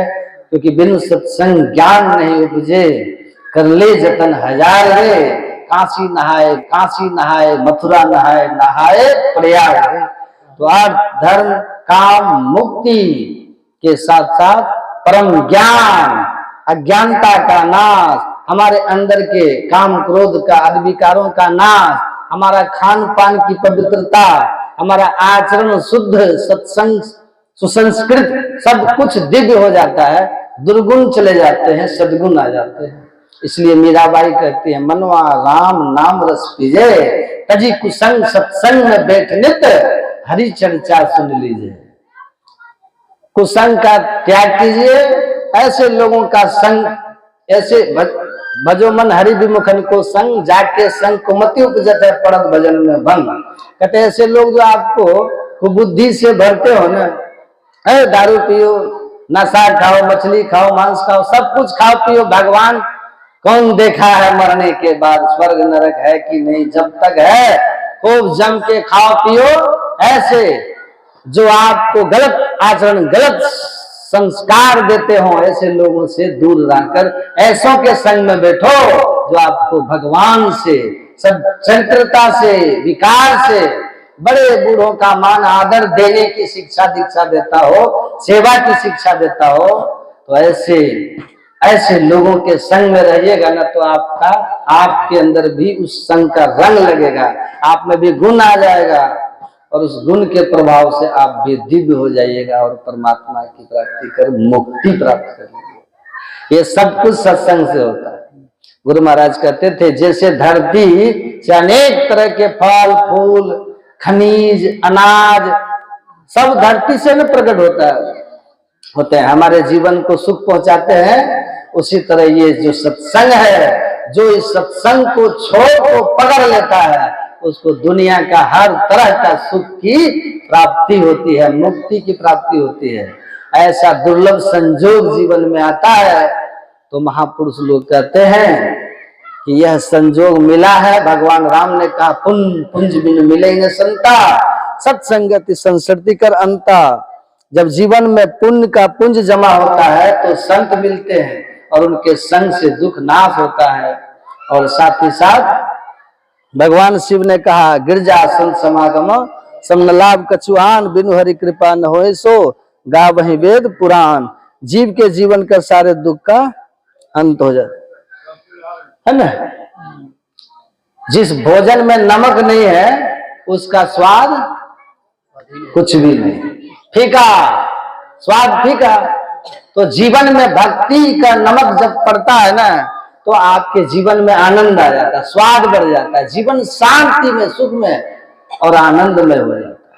क्योंकि बिन सत्संग ज्ञान नहीं उपजे। कर ले जतन हजार रे, काशी नहाए, मथुरा नहाए, नहाए प्रयाग। तो अर्थ, धर्म, काम, मुक्ति के साथ साथ परम ज्ञान, अज्ञानता का नाश, हमारे अंदर के काम क्रोध का, अधिकारों का नाश, हमारा खान पान की पवित्रता, हमारा आचरण शुद्ध, सत्संग सुसंस्कृत, सब कुछ दिव्य हो जाता है। दुर्गुण चले जाते हैं, सद्गुण आ जाते हैं। इसलिए मीराबाई कहती है, मनवा राम नाम रस पीजे, तजी कुसंग सत्संग में बैठ नित, हरि चर्चा सुन लीजिए। कुसंग का त्याग कीजिए, ऐसे लोगों का संग, ऐसे भजो मन हरि विमुखन को संग, जाके संग कुमति उपजत है पड़त भजन में भंग। कहते ऐसे लोग जो आपको कुबुद्धि से भरते हो ना, दारू पियो, नशा खाओ, मछली खाओ, मांस खाओ, सब कुछ खाओ पियो, भगवान कौन देखा है मरने के बाद, स्वर्ग नरक है कि नहीं, जब तक है खूब जम के खाओ पियो। ऐसे जो आपको गलत आचरण, गलत संस्कार देते हो, ऐसे लोगों से दूर रहकर ऐसों के संग में बैठो जो आपको भगवान से, सच्चरित्रता से, विकार से, बड़े बूढ़ों का मान आदर देने की शिक्षा दीक्षा देता हो, सेवा की शिक्षा देता हो। तो ऐसे लोगों के संग में रहिएगा ना, तो आपके अंदर भी उस संग का रंग लगेगा, आप में भी गुण आ जाएगा, और उस गुण के प्रभाव से आप भी दिव्य हो जाइएगा और परमात्मा की प्राप्ति कर मुक्ति प्राप्त करेंगे। ये सब कुछ सत्संग से होता है। गुरु महाराज कहते थे, जैसे धरती से अनेक तरह के फल फूल, खनिज, अनाज सब धरती से न प्रकट होते हैं, हमारे जीवन को सुख पहुंचाते हैं। उसी तरह ये जो सत्संग है, जो इस सत्संग को छोड़ को पकड़ लेता है, उसको दुनिया का हर तरह का सुख की प्राप्ति होती है, मुक्ति की प्राप्ति होती है। ऐसा दुर्लभ संजोग जीवन में आता है, तो महापुरुष लोग कहते हैं कि यह संजोग मिला है। भगवान राम ने कहा, पुंज बिन मिले न संता, सत्संगति संसर्ति कर अंता। जब जीवन में पुण्य का पुंज जमा होता है तो संत मिलते हैं, और उनके संग से दुख नाश होता है। और साथ ही साथ भगवान शिव ने कहा, गिरजा संत समागम समन लाभ कछुआन, बिनु हरि कृपा न होए सो, गा वही वेद पुराण। जीव के जीवन का सारे दुख का अंत हो जाए, है ना। जिस भोजन में नमक नहीं है उसका स्वाद कुछ भी नहीं, फीका, स्वाद फीका। तो जीवन में भक्ति का नमक जब पड़ता है ना, तो आपके जीवन में आनंद आ जाता है, स्वाद बढ़ जाता है, जीवन शांति में, सुख में और आनंद में हो जाता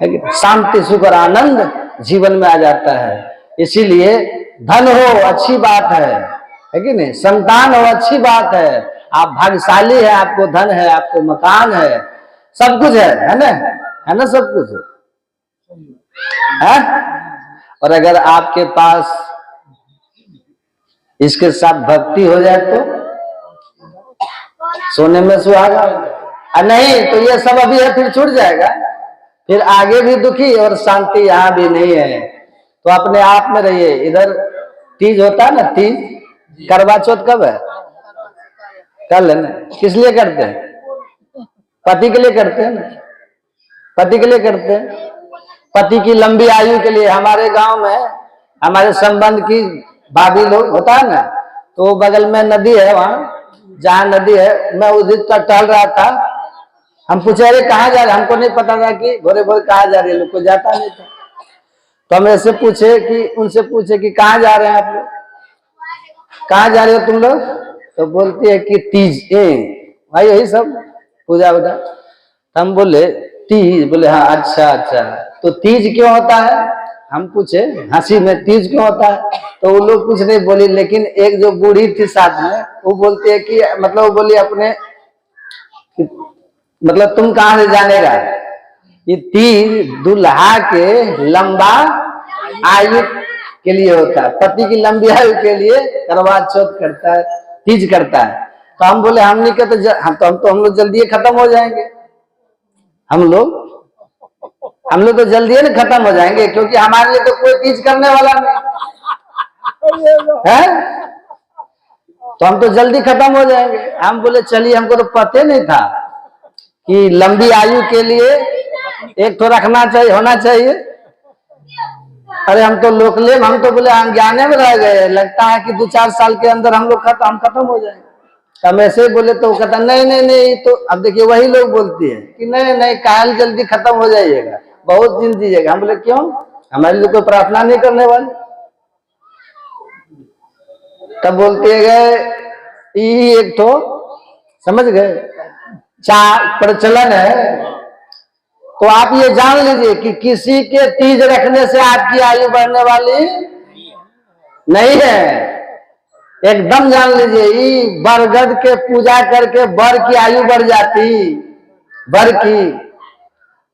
है कि शांति, सुख और आनंद जीवन में आ जाता है। इसीलिए धन हो अच्छी बात है कि नहीं, संतान हो अच्छी बात है, आप भाग्यशाली है, आपको धन है, आपको मकान है, सब कुछ है ना, है ना, सब कुछ है। और अगर आपके पास इसके साथ भक्ति हो जाए तो सोने में सुहागा, और नहीं तो ये सब अभी है, फिर छूट जाएगा, फिर आगे भी दुखी और शांति यहाँ भी नहीं है। तो अपने आप में रहिए। इधर तीज होता है ना, तीज, करवा चौथ कब है? कल है ना। किस लिए करते हैं? पति के लिए करते हैं ना, पति के लिए करते हैं, पति की लंबी आयु के लिए। हमारे गांव में हमारे संबंध की भाभी लोग होता है ना, तो बगल में नदी है, वहां जहां नदी है, मैं उस दिन तक टहल रहा था, हम पूछे अरे कहाँ जा रहे, हमको नहीं पता था कि भोरे भोरे कहाँ जा रहे, लोग को जाता नहीं था। तो हम ऐसे पूछे कि उनसे पूछे कि कहाँ जा रहे हैं आप लोग, कहाँ जा रहे हो तुम लोग? तो बोलती है कि तीज, भाई यही सब पूजा वूजा। हम बोले तीज, बोले हाँ अच्छा अच्छा, तो तीज क्यों होता है? हम पूछे हंसी में तीज क्यों होता है? तो वो लोग कुछ नहीं बोली, लेकिन एक जो बूढ़ी थी साथ में, वो बोलती है कि मतलब वो बोली अपने, मतलब तुम कहाँ से जानेगा, ये तीज दुल्हा के लंबा आयु के लिए होता है, पति की लंबी आयु के लिए करवा चौथ करता है, तीज करता है। तो हम बोले हम नहीं कहते, हम लोग जल्दी खत्म हो जाएंगे, हम लोग तो जल्दी ना खत्म हो जाएंगे, क्योंकि हमारे लिए तो कोई तीज करने वाला नहीं है, तो हम तो जल्दी खत्म हो जाएंगे। हम बोले चलिए, हमको तो पता नहीं था कि लंबी आयु के लिए एक तो रखना चाहिए, होना चाहिए। अरे हम तो लोकले, हम तो बोले अनजाने में रह गए, लगता है कि 2-4 साल के अंदर हम लोग खत्म हो जाएंगे। हम ऐसे ही बोले तो कहता नहीं नहीं नहीं, तो अब देखिए वही लोग बोलती है कि नहीं नहीं काल जल्दी खत्म हो जाइएगा, बहुत दिन दीजिएगा। हम बोले क्यों, हमारे लिए कोई प्रार्थना नहीं करने वाले। तब बोलते गए एक तो समझ गए चार प्रचलन है, तो आप ये जान लीजिए कि किसी के तीज रखने से आपकी आयु बढ़ने वाली नहीं है, एकदम जान लीजिए। बरगद के पूजा करके बर की आयु बढ़ जाती, बर की,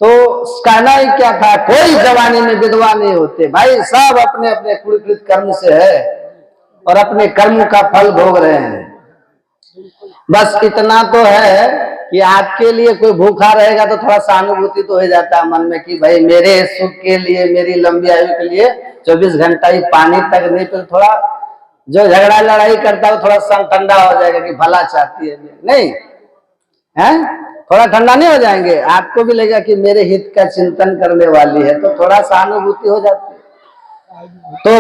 तो कहना ही क्या था, कोई जवानी में विधवा नहीं होते भाई, सब अपने अपने कुलकृत कर्म से है और अपने कर्म का फल भोग रहे हैं। बस इतना तो है कि आपके लिए कोई भूखा रहेगा तो थोड़ा सहानुभूति तो हो जाता है मन में कि भाई मेरे सुख के लिए, मेरी लंबी आयु के लिए 24 घंटा ही पानी तक नहीं, तो थोड़ा जो झगड़ा लड़ाई करता है थोड़ा ठंडा हो जाएगा कि भला चाहती है, नहीं है, थोड़ा ठंडा नहीं हो जाएंगे, आपको भी लगेगा कि मेरे हित का चिंतन करने वाली है, तो थोड़ा सहानुभूति हो जाती है। तो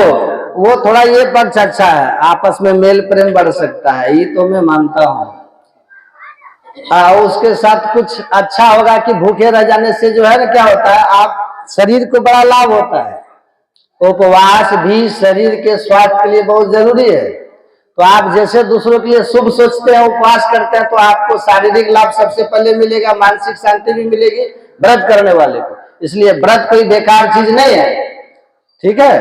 वो थोड़ा ये पक्ष अच्छा है, आपस में मेल प्रेम बढ़ सकता है, ये तो मैं मानता हूँ। उसके साथ कुछ अच्छा होगा कि भूखे रह जाने से जो है ना क्या होता है, आप शरीर को बड़ा लाभ होता है। उपवास भी शरीर के स्वास्थ्य के लिए बहुत जरूरी है। तो आप जैसे दूसरों के लिए शुभ सोचते हैं, उपवास करते हैं, तो आपको शारीरिक लाभ सबसे पहले मिलेगा, मानसिक शांति भी मिलेगी व्रत करने वाले को। इसलिए व्रत कोई बेकार चीज नहीं है, ठीक है,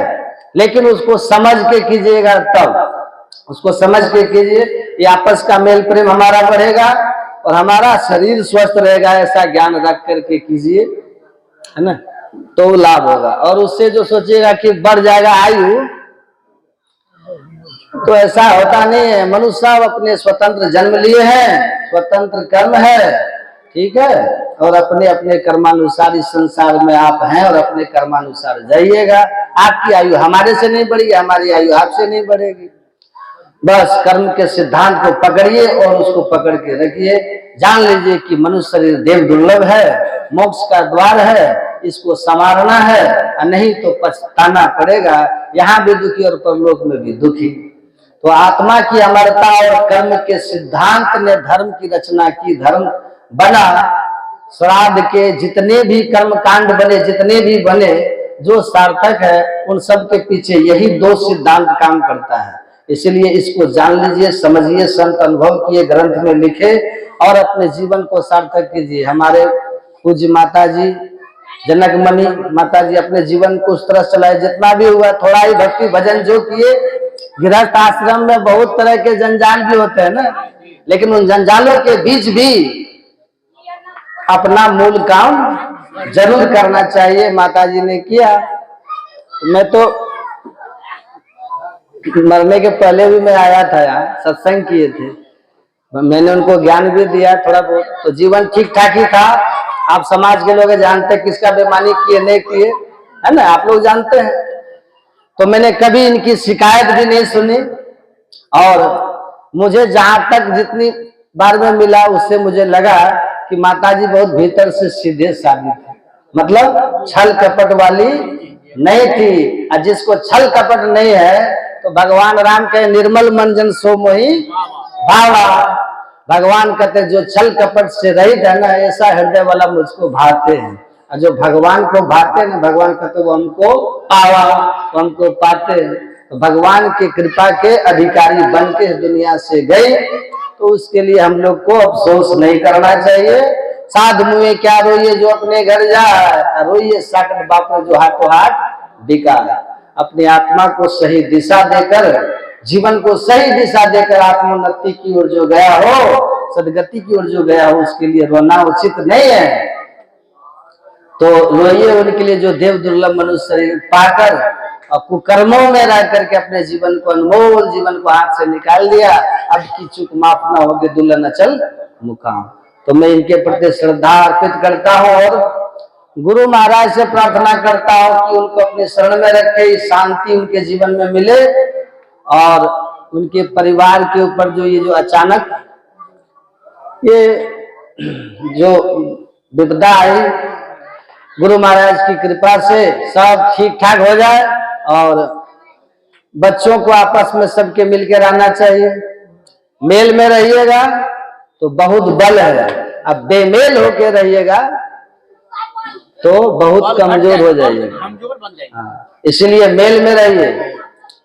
लेकिन उसको समझ के कीजिएगा, तब उसको समझ के कीजिए, ये आपस का मेल प्रेम हमारा बढ़ेगा और हमारा शरीर स्वस्थ रहेगा, ऐसा ज्ञान रख करके कीजिए, है ना, तो लाभ होगा। और उससे जो सोचिएगा कि बढ़ जाएगा आयु, तो ऐसा होता नहीं है। मनुष्य सब अपने स्वतंत्र जन्म लिए हैं, स्वतंत्र कर्म है, ठीक है, और अपने अपने कर्मानुसार इस संसार में आप हैं और अपने कर्मानुसार जाइएगा। आपकी आयु हमारे से नहीं बढ़ेगी, हमारी आयु आपसे नहीं बढ़ेगी। बस कर्म के सिद्धांत को पकड़िए और उसको पकड़ के रखिए। जान लीजिए कि मनुष्य शरीर देव दुर्लभ है मोक्ष का द्वार है, इसको संवारना है, और नहीं तो पछताना पड़ेगा, यहाँ भी दुखी और परलोक में भी दुखी। तो आत्मा की अमरता और कर्म के सिद्धांत ने धर्म की रचना की, धर्म बना। श्राद्ध के जितने भी कर्म कांड बने, जितने भी बने, जो सार्थक है, उन सब के पीछे यही दो सिद्धांत काम करता है। इसलिए इसको जान लीजिए, समझिए, संत अनुभव किए, ग्रंथ में लिखे और अपने जीवन को सार्थक कीजिए। हमारे पूज्य माता जी, जनकमणि माता जी अपने जीवन को उस तरह चलाए, जितना भी हुआ थोड़ा ही भक्ति भजन जो किए। गृहस्थ आश्रम में बहुत तरह के जंजाल भी होते हैं ना, लेकिन उन जंजालों के बीच भी अपना मूल काम जरूर करना चाहिए। माता जी ने किया। मैं तो मरने के पहले भी मैं आया था, यहाँ सत्संग किए थे, मैंने उनको ज्ञान भी दिया थोड़ा बहुत। तो जीवन ठीक ठाक ही था। आप समाज के लोग जानते किसका बेईमानी किए नहीं किए, है ना, आप लोग जानते हैं। तो मैंने कभी इनकी शिकायत भी नहीं सुनी, और मुझे जहां तक जितनी बार में मिला उससे मुझे लगा कि माताजी बहुत भीतर से सीधे सादी थी, मतलब छल कपट वाली नहीं थी। और जिसको छल कपट नहीं है, तो भगवान राम कहे निर्मल मन जन सो मोहि भावा। भगवान कहते जो छल कपट से रहित है ना, ऐसा हृदय वाला मुझको भाते हैं। और जो भगवान को भाते हैं ना, भगवान कहते वो हमको पावा, वो हमको पाते हैं। तो भगवान की कृपा के अधिकारी बन के दुनिया से गए, तो उसके लिए हम लोग को अफसोस नहीं करना चाहिए। साध मुए क्या रोइए जो अपने घर जाए, रोइए साकट बाप जो हाथों हाथ बिका। अपनी आत्मा को सही दिशा देकर, जीवन को सही दिशा देकर आत्मोन्नति की ओर जो गया हो, सदगति की ओर जो गया हो, उसके लिए रोना उचित नहीं है। तो रोइए उनके लिए जो देव दुर्लभ मनुष्य शरीर पाकर और कुकर्मों में रह करके अपने जीवन को, अनमोल जीवन को हाथ से निकाल दिया। अब की चूक माफ ना होगी, दुल्हन अचल मुकाम। तो मैं इनके प्रति श्रद्धा अर्पित करता हूँ और गुरु महाराज से प्रार्थना करता हूँ कि उनको अपने शरण में रखे, शांति उनके जीवन में मिले, और उनके परिवार के ऊपर जो ये जो अचानक ये जो विपदा आई, गुरु महाराज की कृपा से सब ठीक ठाक हो जाए। और बच्चों को आपस में सबके मिलकर रहना चाहिए। मेल में रहिएगा तो बहुत बल है, अब बेमेल होके रहिएगा तो बहुत कमजोर हो जाइएगा। कमजोर बन जाएगा। हाँ, इसलिए मेल में रहिए।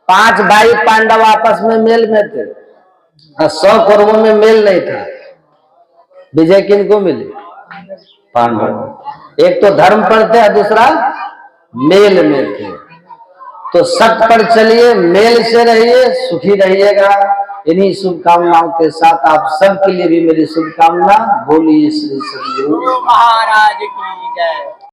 5 भाई पांडव आपस में मेल में थे, 100 कौरवों में मेल नहीं था। विजय किनको मिली? पांडव। एक तो धर्म पर थे, दूसरा मेल में थे। तो सत्य पर चलिए, मेल से रहिए, सुखी रहिएगा। इन्हीं शुभकामनाओं के साथ आप सबके लिए भी मेरी शुभकामना। बोलिए श्री सतगुरु महाराज की जय।